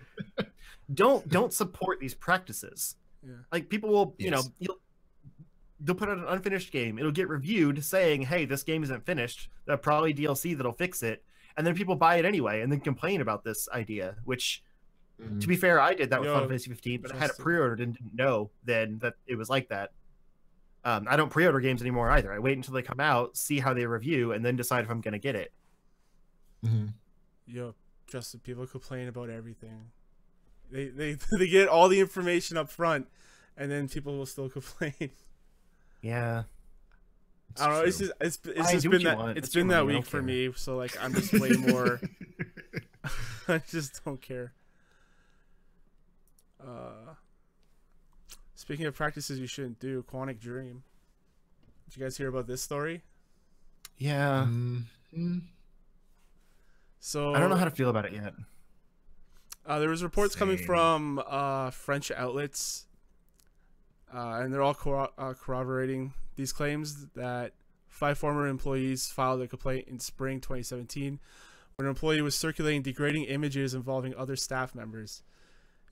Don't support these practices. Yeah. Like people will, you know, they'll put out an unfinished game. It'll get reviewed saying, "Hey, this game isn't finished. There'll probably DLC that'll fix it." And then people buy it anyway and then complain about this idea, which to be fair, I did that with Final Fantasy 15, but I had it pre-ordered and didn't know then that it was like that. I don't pre-order games anymore either. I wait until they come out, see how they review, and then decide if I'm going to get it. Yo, Justin, people complain about everything. They get all the information up front, and then people will still complain. Yeah. I don't know. It's been that week for me. So like I'm just way more. I just don't care. Speaking of practices you shouldn't do, Quantic Dream. Did you guys hear about this story? Yeah. So I don't know how to feel about it yet. There was reports coming from French outlets, and they're all corroborating these claims that 5 former employees filed a complaint in spring 2017 when an employee was circulating degrading images involving other staff members.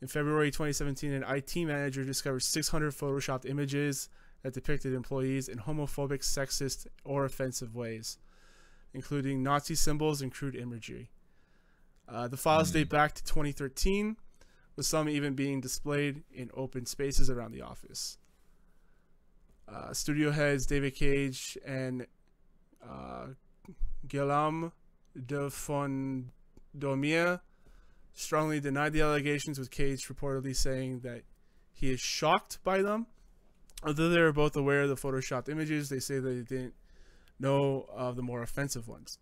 In February 2017, an IT manager discovered 600 photoshopped images that depicted employees in homophobic, sexist, or offensive ways, including Nazi symbols and crude imagery. The files date back to 2013, with some even being displayed in open spaces around the office. Studio heads David Cage and Guillaume de Fondomia strongly denied the allegations, with Cage reportedly saying that he is shocked by them. Although they were both aware of the photoshopped images, they say that they didn't know of the more offensive ones.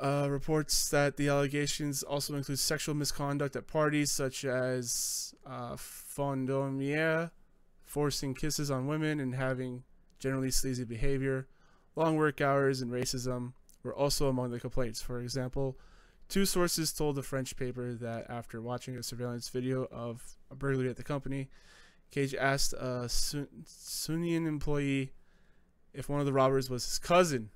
Reports that the allegations also include sexual misconduct at parties, such as Fondomier forcing kisses on women and having generally sleazy behavior. Long work hours and racism were also among the complaints. For example, 2 sources told the French paper that after watching a surveillance video of a burglary at the company, Cage asked a Sneakin employee if one of the robbers was his cousin.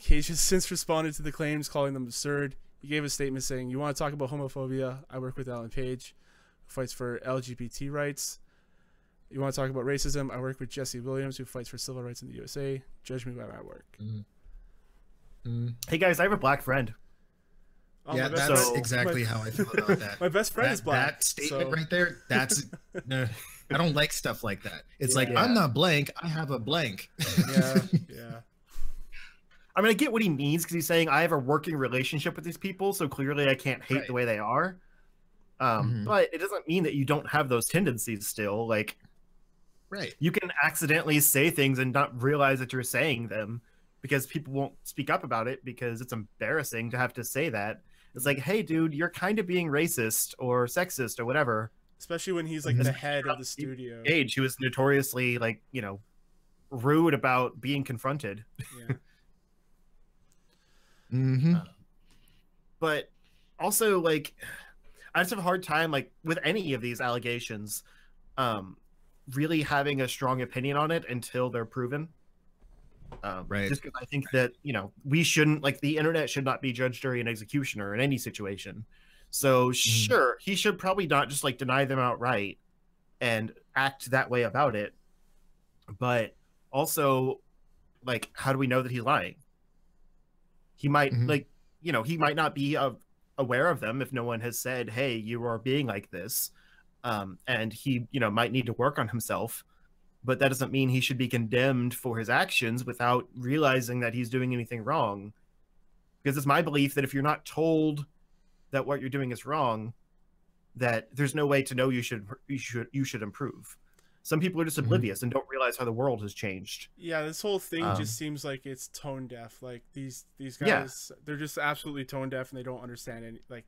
Cage has since responded to the claims, calling them absurd. He gave a statement saying, "You want to talk about homophobia? I work with Alan Page, who fights for LGBT rights. You want to talk about racism? I work with Jesse Williams, who fights for civil rights in the USA. Judge me by my work." Hey guys, I have a black friend. Oh, yeah, that's exactly how I feel about that. My best friend is black. That statement right there, that's no, I don't like stuff like that. It's I'm not blank, I have a blank. Yeah. I mean, I get what he means, because he's saying I have a working relationship with these people, so clearly I can't hate the way they are. But it doesn't mean that you don't have those tendencies still. Like, you can accidentally say things and not realize that you're saying them, because people won't speak up about it because it's embarrassing to have to say that. It's like, hey, dude, you're kind of being racist or sexist or whatever. Especially when he's like the head of the studio. Cage, who is notoriously like, you know, rude about being confronted. Yeah. But also, like, I just have a hard time, like, with any of these allegations, really having a strong opinion on it until they're proven. Just because I think that, you know, we shouldn't, like, the internet should not be judge, jury, and executioner in any situation. So sure, he should probably not just like deny them outright and act that way about it. But also, like, how do we know that he's lying? He might like, you know, he might not be aware of them if no one has said, hey, you are being like this. And he, you know, might need to work on himself. But that doesn't mean he should be condemned for his actions without realizing that he's doing anything wrong. Because it's my belief that if you're not told that what you're doing is wrong, that there's no way to know you should improve. Some people are just oblivious and don't realize how the world has changed. Yeah, this whole thing just seems like it's tone deaf. Like these guys, Yeah. they're just absolutely tone deaf and they don't understand any like.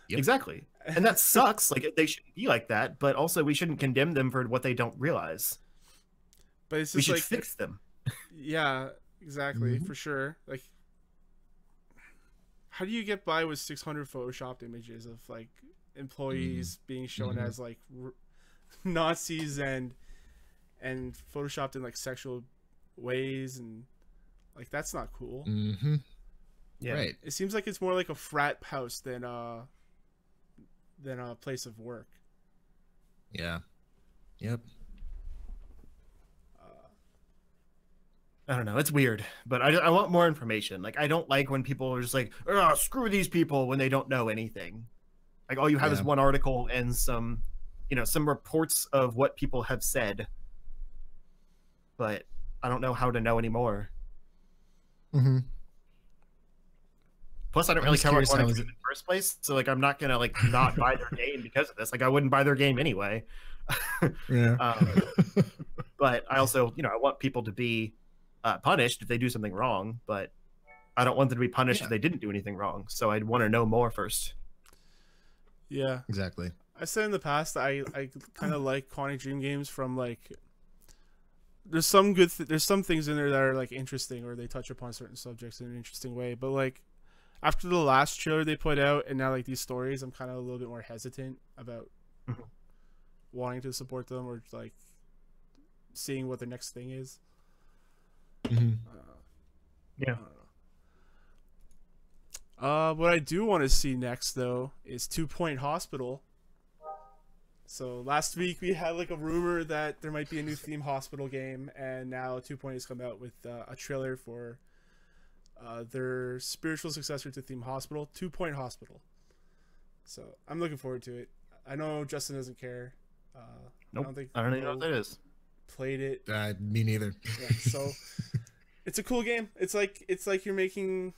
Yep. Exactly. And that sucks. Like they shouldn't be like that, but also we shouldn't condemn them for what they don't realize. But it's We just should like fix them. Yeah, exactly, for sure. Like, how do you get by with 600 photoshopped images of like employees being shown as like Nazis and photoshopped in like sexual ways, and like that's not cool. Yeah. Right. It seems like it's more like a frat house than a place of work. Yeah. Yep. I don't know. It's weird, but I want more information. Like, I don't like when people are just like, oh, screw these people when they don't know anything. Like, all you have is one article and some, some reports of what people have said. But I don't know how to know anymore. Plus, I don't really care what in the first place. So, like, I'm not going to, like, not buy their game because of this. Like, I wouldn't buy their game anyway. But I also, I want people to be punished if they do something wrong, but I don't want them to be punished if they didn't do anything wrong. So I'd want to know more first. Yeah, exactly. I said in the past I kind of like Quantic Dream games from like there's some there's some things in there that are like interesting or they touch upon certain subjects in an interesting way, but like after the last trailer they put out and now like these stories, I'm kind of a little bit more hesitant about wanting to support them or like seeing what the next thing is. What I do want to see next though is 2 Point Hospital. So last week we had like a rumor that there might be a new Theme Hospital game, and now 2 Point has come out with a trailer for their spiritual successor to Theme Hospital, 2 Point Hospital. So I'm looking forward to it. I know Justin doesn't care. Nope. I don't even know what that is. Played it. Me neither. Yeah, so it's a cool game. It's like you're making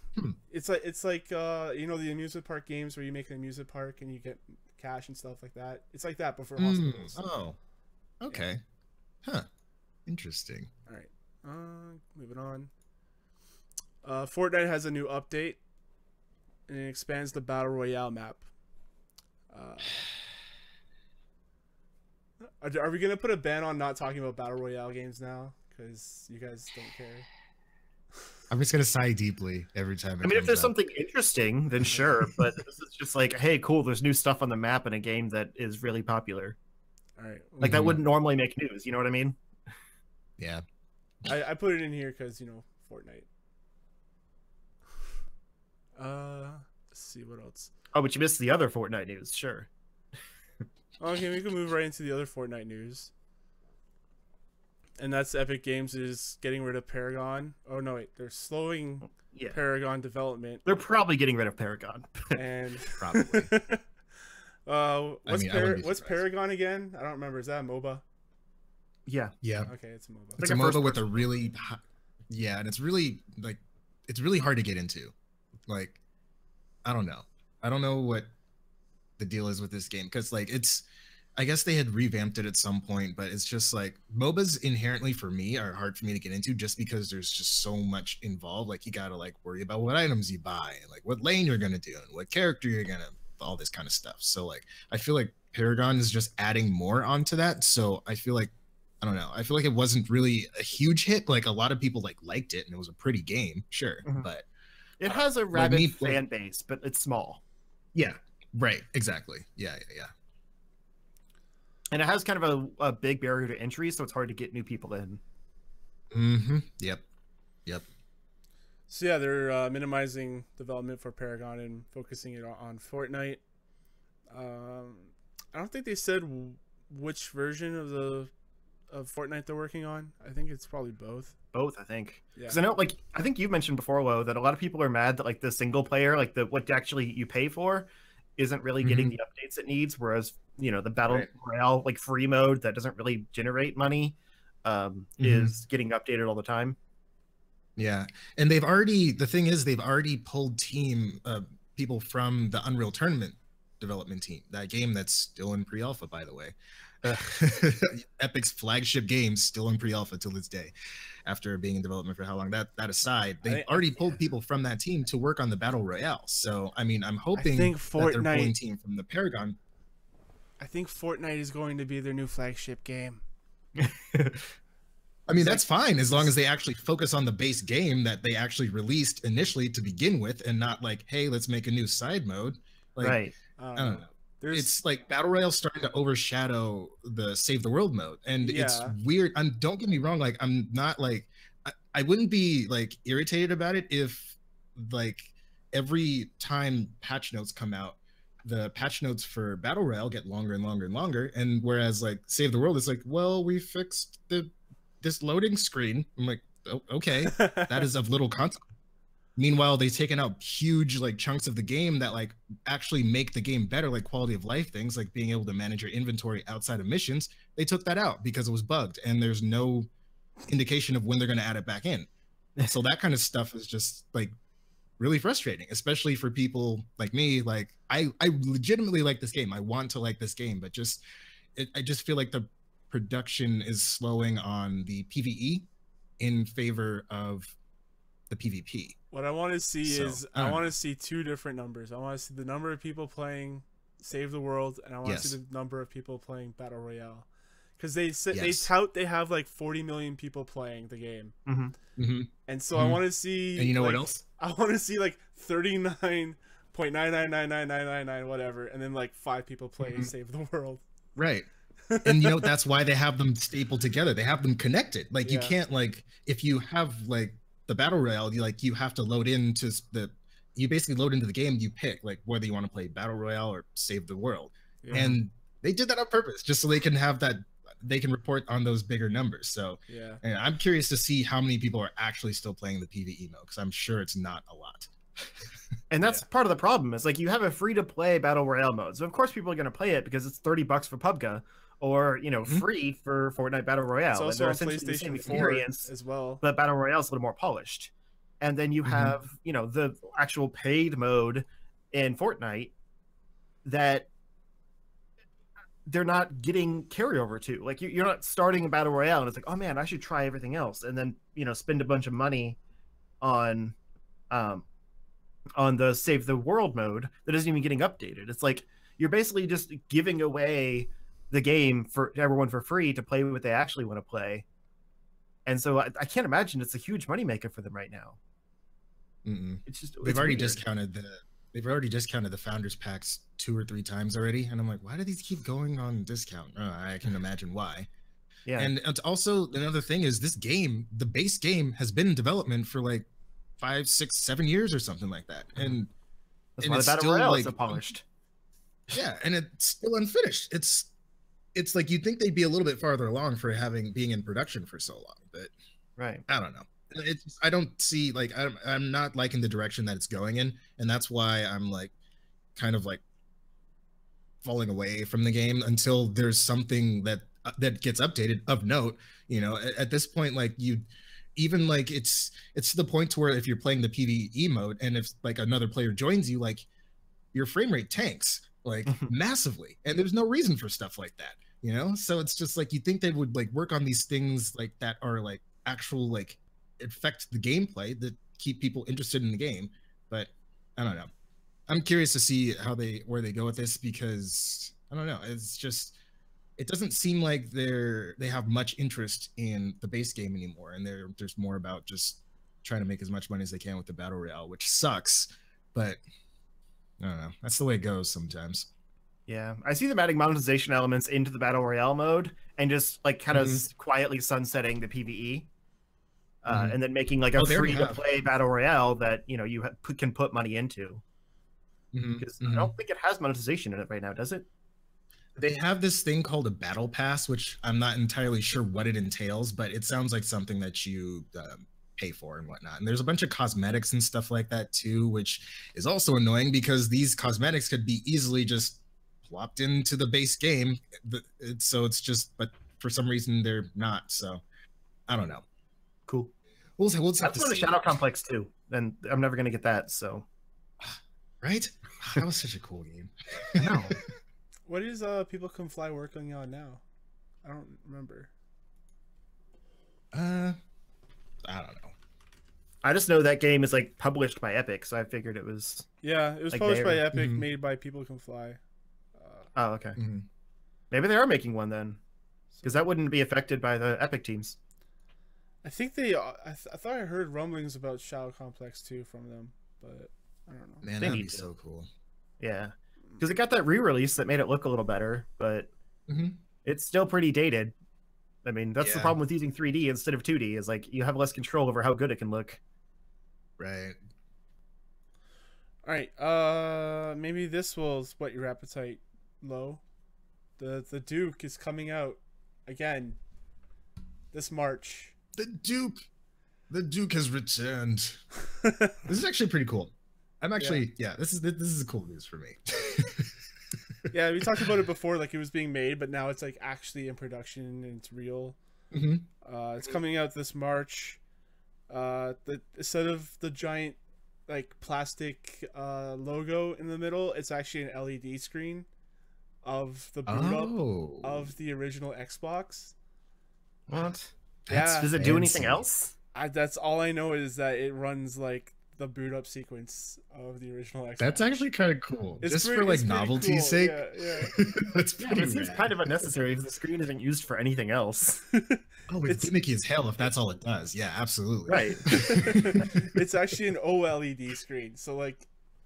it's like the amusement park games where you make an amusement park and you get cash and stuff like that. It's like that but for hospitals. Oh. Okay. Huh. Interesting. All right. Moving on. Fortnite has a new update and it expands the Battle Royale map. Are we gonna put a ban on not talking about Battle Royale games now? Because you guys don't care. I'm just gonna sigh deeply every time. I mean, if there's something interesting, then sure. But this is just like, hey, cool. There's new stuff on the map in a game that is really popular. All right. Like that wouldn't normally make news. You know what I mean? Yeah. I put it in here because Fortnite. Let's see what else. Oh, but you missed the other Fortnite news. Sure. Okay, we can move right into the other Fortnite news. And that's Epic Games is getting rid of Paragon. Oh no, wait, they're slowing Paragon development. They're probably getting rid of Paragon. And probably. What's Paragon again? I don't remember. Is that a MOBA? Yeah. Yeah. Okay, it's a MOBA. It's like a MOBA with a really and it's really hard to get into. Like, I don't know what the deal is with this game, because like I guess they had revamped it at some point, but it's just like MOBAs inherently for me are hard for me to get into just because there's just so much involved. Like you gotta like worry about what items you buy and like what lane you're gonna do and what character you're gonna, all this kind of stuff. So like I feel like Paragon is just adding more onto that. So I feel like I feel like it wasn't really a huge hit. Like a lot of people liked it and it was a pretty game, sure, but it has a rabid fan base, but it's small. Yeah. Right. Exactly. Yeah. And it has kind of a big barrier to entry, so it's hard to get new people in. Yep. So yeah, they're minimizing development for Paragon and focusing it on Fortnite. I don't think they said which version of Fortnite they're working on. I think it's probably both. Both, I think. Yeah. Because I think you've mentioned before, Wo, that a lot of people are mad that like the single player, like what actually you pay for, isn't really getting the updates it needs, whereas the battle royale like free mode that doesn't really generate money is getting updated all the time. Yeah, and they've already pulled people from the Unreal Tournament development team, that game that's still in pre-alpha, by the way. Epic's flagship game still in pre-alpha till this day, after being in development for how long. That aside, they already pulled people from that team to work on the battle royale. So I mean, I'm hoping that they're pulling team from the Paragon. I think Fortnite is going to be their new flagship game. I mean, that's fine as long as they actually focus on the base game that they actually released initially to begin with, and not like, hey, let's make a new side mode. Like, right. I don't know. It's like Battle Royale starting to overshadow the Save the World mode, and it's weird. Don't get me wrong. Like, I'm not like, I wouldn't be like irritated about it if like every time patch notes come out, the patch notes for Battle Royale get longer and longer and longer, and whereas like Save the World is like, well, we fixed this loading screen. I'm like, oh, okay, that is of little consequence. Meanwhile, they've taken out huge like chunks of the game that like actually make the game better, like quality of life things, like being able to manage your inventory outside of missions. They took that out because it was bugged, and there's no indication of when they're going to add it back in. So that kind of stuff is just like really frustrating, especially for people like me. Like I legitimately like this game. I want to like this game, but I just feel like the production is slowing on the PvE in favor of the PvP. What I want to see is I want to see two different numbers. I want to see the number of people playing Save the World, and I want to see the number of people playing Battle Royale, because they tout they have like 40 million people playing the game, and so I want to see. And you know like, what else? I want to see like 39.9999999 whatever, and then like 5 people play Save the World. Right. And you know, that's why they have them stapled together. They have them connected. Like you can't like, if you have like the Battle Royale, you have to load into you basically load into the game, you pick like whether you want to play Battle Royale or Save the World. And they did that on purpose just so they can have that, they can report on those bigger numbers. So and I'm curious to see how many people are actually still playing the PvE mode, because I'm sure it's not a lot. And that's part of the problem, is like you have a free to play Battle Royale mode. So of course people are going to play it because it's $30 for PUBG, or free for Fortnite Battle Royale. It's also and they're on essentially the same PlayStation 4 experience as well, but Battle Royale is a little more polished. And then you have the actual paid mode in Fortnite that they're not getting carryover to. Like you're not starting a Battle Royale and it's like, oh man, I should try everything else, and then spend a bunch of money on the Save the World mode that isn't even getting updated. It's like you're basically just giving away the game for everyone for free to play what they actually want to play. And so I can't imagine it's a huge moneymaker for them right now. It's just they've already discounted the founders packs 2 or 3 times already, and I'm like, why do these keep going on discount? I can imagine why. And it's also another thing is this game, the base game, has been in development for like 5, 6, 7 years or something like that, and that's why the Battle Royale is so polished. Yeah, and it's still unfinished. It's like you'd think they'd be a little bit farther along for being in production for so long, but I don't know. I don't see, like, I'm not liking the direction that it's going in, and that's why I'm like kind of like falling away from the game until there's something that gets updated of note. At this point, like even like it's to the point to where if you're playing the PvE mode and if like another player joins you, like your frame rate tanks like massively, and there's no reason for stuff like that. So it's just like, you think they would like work on these things like that are like actual like affect the gameplay that keep people interested in the game, but I don't know. I'm curious to see where they go with this, because I don't know, it's just, it doesn't seem like they have much interest in the base game anymore, and there's more about just trying to make as much money as they can with the Battle Royale, which sucks, but I don't know, that's the way it goes sometimes. Yeah, I see them adding monetization elements into the Battle Royale mode and just like kind of quietly sunsetting the PvE, and then making like a free-to-play Battle Royale that you can put money into. Because I don't think it has monetization in it right now, does it? They have this thing called a Battle Pass, which I'm not entirely sure what it entails, but it sounds like something that you pay for and whatnot. And there's a bunch of cosmetics and stuff like that too, which is also annoying because these cosmetics could be easily just plopped into the base game. So it's just, but for some reason they're not. So I don't know. Cool. We'll have to see. Shadow Complex too, and I'm never gonna get that. So, right? That was such a cool game. I know. What is People Can Fly working on now? I don't remember. I don't know. I just know that game is like published by Epic, so I figured it was. Yeah, it was Like published by there. Epic, Mhm. made by People Can Fly. Oh, okay. Mhm. Maybe they are making one then, because So that wouldn't be affected by the Epic teams. I think they. I thought I heard rumblings about Shadow Complex 2 from them, but I don't know. Man, They that'd need be to. so cool. Yeah, because it got that re-release that made it look a little better, but Mm-hmm. it's still pretty dated. I mean, that's the Yeah. problem with using 3D instead of 2D. Is like you have less control over how good it can look. Right. All right. Maybe this will whet your appetite low. The Duke is coming out again this March. The Duke has returned. This is actually pretty cool. I'm actually this is cool news for me. Yeah, we talked about it before, like it was being made, but now it's like actually in production and it's real. Mm-hmm. It's coming out this March. Instead of the giant like plastic logo in the middle, it's actually an LED screen of the boot up of the original Xbox. What? Yeah. Does it do anything fancy. else? That's all I know is that it runs like the boot up sequence of the original Xbox. That's actually kind of cool. It's Just pretty- for like it's pretty novelty's cool. sake. Yeah. That's Yeah, pretty but it seems rad. kind of unnecessary if the screen isn't used for anything else. Oh, it's it's- gimmicky as hell if that's all it does. Yeah, absolutely. Right. It's actually an OLED screen, so like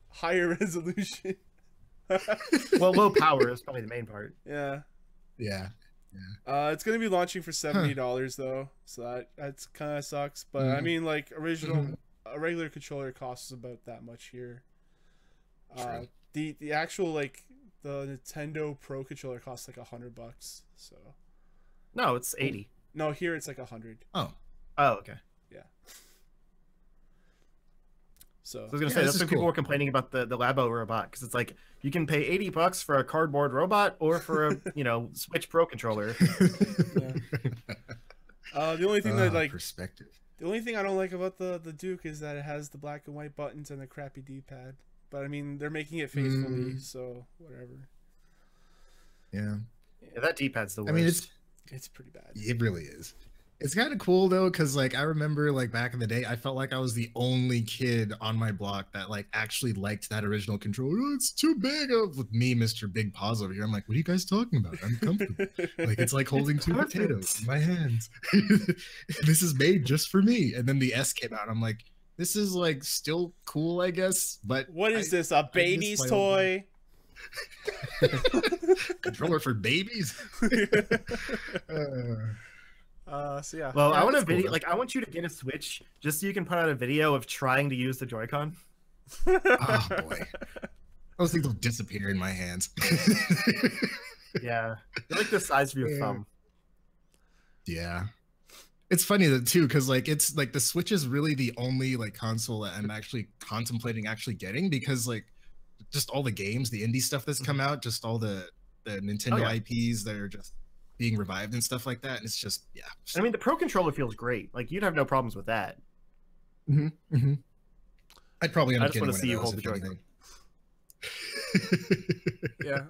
higher resolution. Well, low power is probably the main part. Yeah. Yeah. It's gonna be launching for $70 though, so that's kind of sucks. But I Mhm. mean, like a regular controller costs about that much here. True. The actual like the Nintendo Pro controller costs like $100. So No, it's 80. no, here it's like 100. Oh, Oh, okay. So So I was gonna Yeah, say this that's is why people cool. were complaining about the Labo robot because it's like you can pay $80 for a cardboard robot or for a Switch Pro controller. the only thing that like perspective. the only thing I don't like about the Duke is that it has the black and white buttons and the crappy D-pad. But I mean, they're making it faithfully, so whatever. Yeah. Yeah, that D-pad's the worst. I mean, It's pretty bad. it really is. It's kind of cool though, because like I remember like back in the day, I felt like I was the only kid on my block that like actually liked that original controller. Oh, it's too big. With me, Mr. Big Paws over here. I'm like, what are you guys talking about? I'm comfortable. Like it's like holding two Perfect. potatoes in my hands. This is made just for me. And then the S came out. I'm like, this is like still cool, I guess. But What is this? A baby's my old toy? controller for babies? So yeah. well, yeah, I want a that's cool, video. though. Like, I want you to get a Switch just so you can put out a video of trying to use the Joy-Con. Oh boy, those things will disappear in my hands. Yeah, they're like the size of your Yeah. thumb. Yeah. It's funny that too, because like it's like the Switch is really the only like console that I'm actually contemplating actually getting because like just all the games, the indie stuff that's come out, just all the Nintendo yeah. IPs that are just being revived and stuff like that. And it's just I mean, the Pro controller feels great. Like, you'd have no problems with that. I'd probably end I up just getting wanna one see you of hold those, the if Joy-Con. anything. Yeah.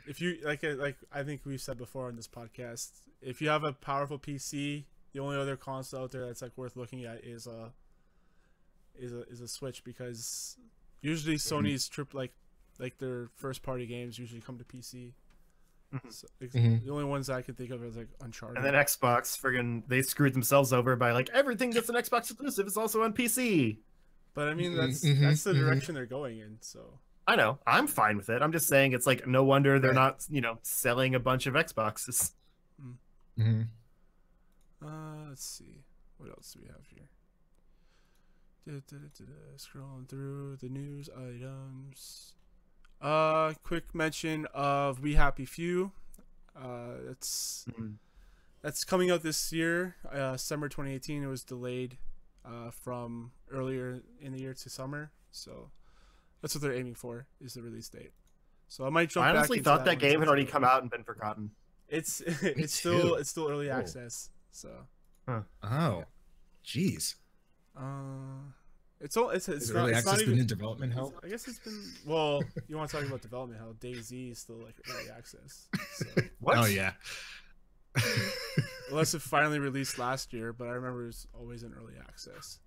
If you like I think we've said before on this podcast, if you have a powerful PC, the only other console out there that's like worth looking at is a Switch, because usually Sony's like their first party games usually come to PC. Mhm. So, Mhm. the only ones I can think of is like Uncharted. And then Xbox, they screwed themselves over by like everything that's an Xbox exclusive is also on PC. But I mean that's the direction they're going in. So I know. I'm fine with it. I'm just saying it's like no wonder they're Right. not, selling a bunch of Xboxes. Mhm. let's see, what else do we have here? Scrolling through the news items. Quick mention of We Happy Few. That's coming out this year, summer 2018. It was delayed from earlier in the year to summer, so that's what they're aiming for, is the release date. So I might jump I back honestly into thought that one game since had already it's- come out and been forgotten. It's too. it's still early Cool. access. So Oh, jeez. It's Is not early it's not access even been in development hell? I guess it's been well. You want to talk about development hell? DayZ is still like early access. So. What? Oh yeah. Unless it finally released last year, but I remember it was always in early access.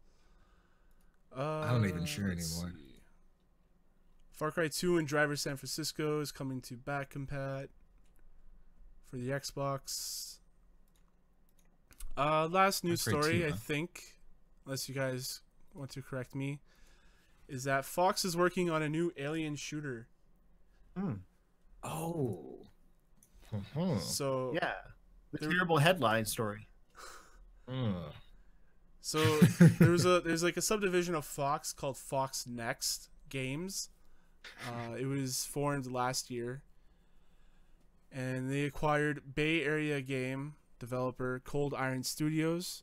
I'm not even sure Let's anymore. see. Far Cry 2 and Driver San Francisco is coming to back compat for the Xbox. Last news Far Cry story, 2, I huh? think, unless you guys want to correct me, is that Fox is working on a new Alien shooter. Oh. Uh-huh. So Yeah. The There- terrible headline story. So there's like a subdivision of Fox called Fox Next Games. It was formed last year, and they acquired Bay Area game developer Cold Iron Studios,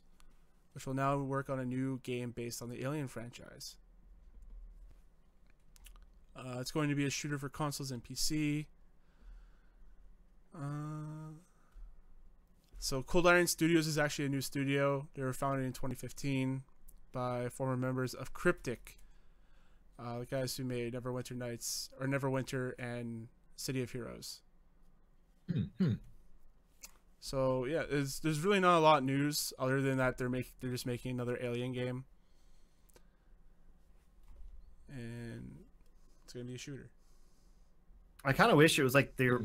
which will now work on a new game based on the Alien franchise. It's going to be a shooter for consoles and PC. So Cold Iron Studios is actually a new studio. They were founded in 2015 by former members of Cryptic, the guys who made Neverwinter and City of Heroes. So yeah, there's really not a lot of news other than that they're just making another Alien game, and it's gonna be a shooter. I kind of wish it was like the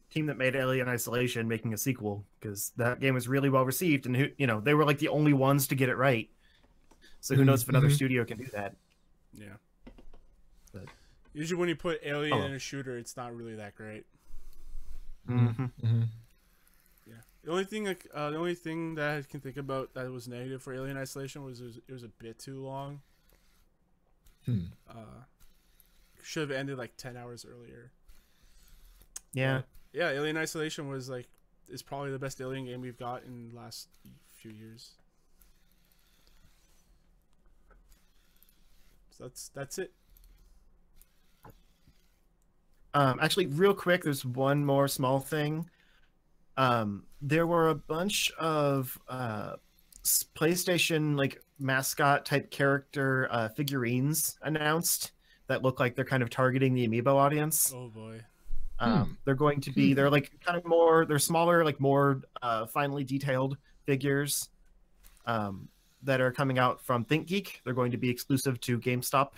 team that made Alien Isolation making a sequel, because that game was really well received, and they were like the only ones to get it right. So who knows if another studio can do that? Yeah. But- Usually when you put Alien in a shooter, it's not really that great. Mm-hmm. Yeah. The only thing that I can think about that was negative for Alien Isolation was it was a bit too long. Should have ended like 10 hours earlier. Yeah. But, yeah, Alien Isolation is probably the best Alien game we've got in the last few years. So that's it. Actually, real quick, there's one more small thing. There were a bunch of PlayStation like mascot type character figurines announced that look like they're kind of targeting the amiibo audience. Oh boy. They're going to be they're like kind of more they're smaller, like more finely detailed figures that are coming out from ThinkGeek. They're going to be exclusive to GameStop.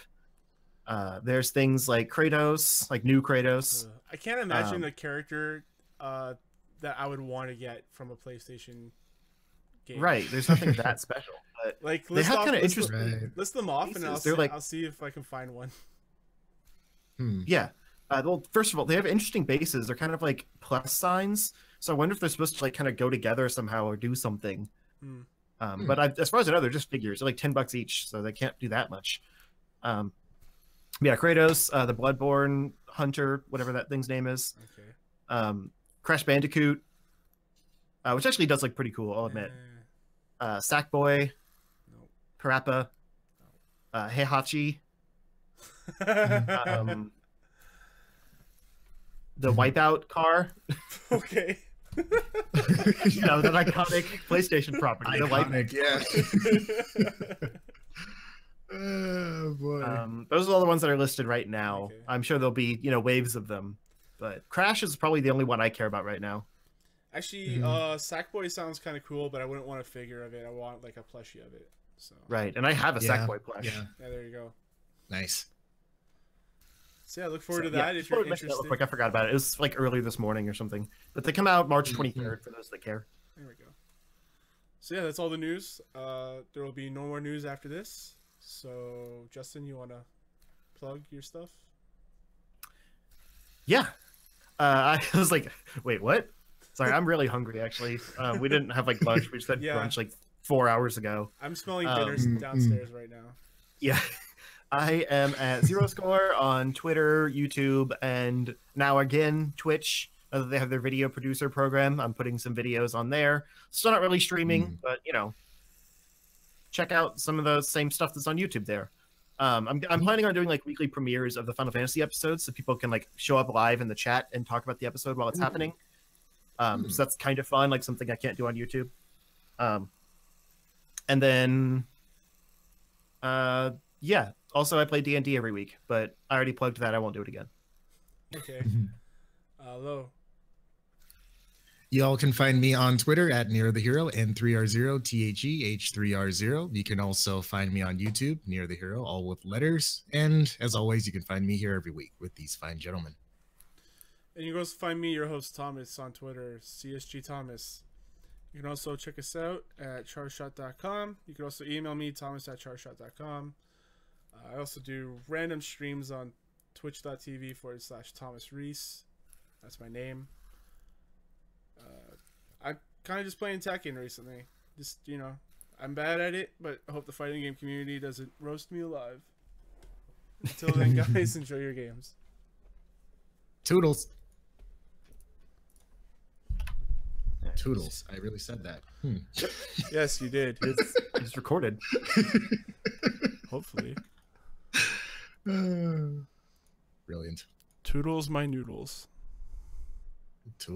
There's things like Kratos, like new Kratos. I can't imagine a character that I would want to get from a PlayStation game. Right, there's nothing that special, but Like they have kind of list interesting. list them off, and pieces. They're like- I'll see if I can find one. Yeah. Well, first of all, they have interesting bases. They're kind of like plus signs. So I wonder if they're supposed to like kind of go together somehow or do something. But as far as I know, they're just figures. They're like $10 each, so they can't do that much. Yeah, Kratos, the Bloodborne Hunter, whatever that thing's name is. Okay. Crash Bandicoot, which actually does look pretty cool, I'll admit. Sackboy, Nope. Parappa, Heihachi, the Wipeout car. Okay. That iconic PlayStation property. The Wipeout. Iconic, yeah. Oh boy. Those are all the ones that are listed right now. Okay. I'm sure there'll be waves of them, but Crash is probably the only one I care about right now. Actually, Sackboy sounds kind of cool, but I wouldn't want a figure of it. I want like a plushie of it. So Right, and I have a Yeah, Sackboy plush. Yeah. yeah, there you go. Nice. So yeah, look forward to So, that yeah, if you're just mention that real interested. quick, I forgot about it. It was like early this morning or something, but they come out March 23rd for those that care. There we go. So yeah, that's all the news. There will be no more news after this. So Justin, you want to plug your stuff? Yeah, I was like, wait, what? Sorry, I'm really hungry actually. We didn't have like lunch. We just had Yeah. brunch like 4 hours ago. I'm smelling dinner downstairs right now. Yeah. I am at Zero Score on Twitter, YouTube, and now again Twitch. They have their video producer program. I'm putting some videos on there. Still not really streaming, but check out some of the same stuff that's on YouTube there. I'm planning on doing like weekly premieres of the Final Fantasy episodes, so people can like show up live in the chat and talk about the episode while it's happening. So that's kind of fun, like something I can't do on YouTube. And then Yeah. Also, I play D&D every week, but I already plugged that. I won't do it again. Okay. Hello. Y'all can find me on Twitter at Near the Hero, N3R0 THEH3R0. You can also find me on YouTube, Near the Hero, all with letters. And as always, you can find me here every week with these fine gentlemen. And you can also find me, your host Thomas, on Twitter, CSG Thomas. You can also check us out at charshot.com. You can also email me, thomas@charshot.com. I also do random streams on twitch.tv/Thomas Reese. That's my name. I'm kind of just playing Tekken recently. Just, I'm bad at it, but I hope the fighting game community doesn't roast me alive. Until then, guys, enjoy your games. Toodles. Toodles. I really said that. Yes, you did. It's recorded. Hopefully. Brilliant. Toodles my noodles. Toodles.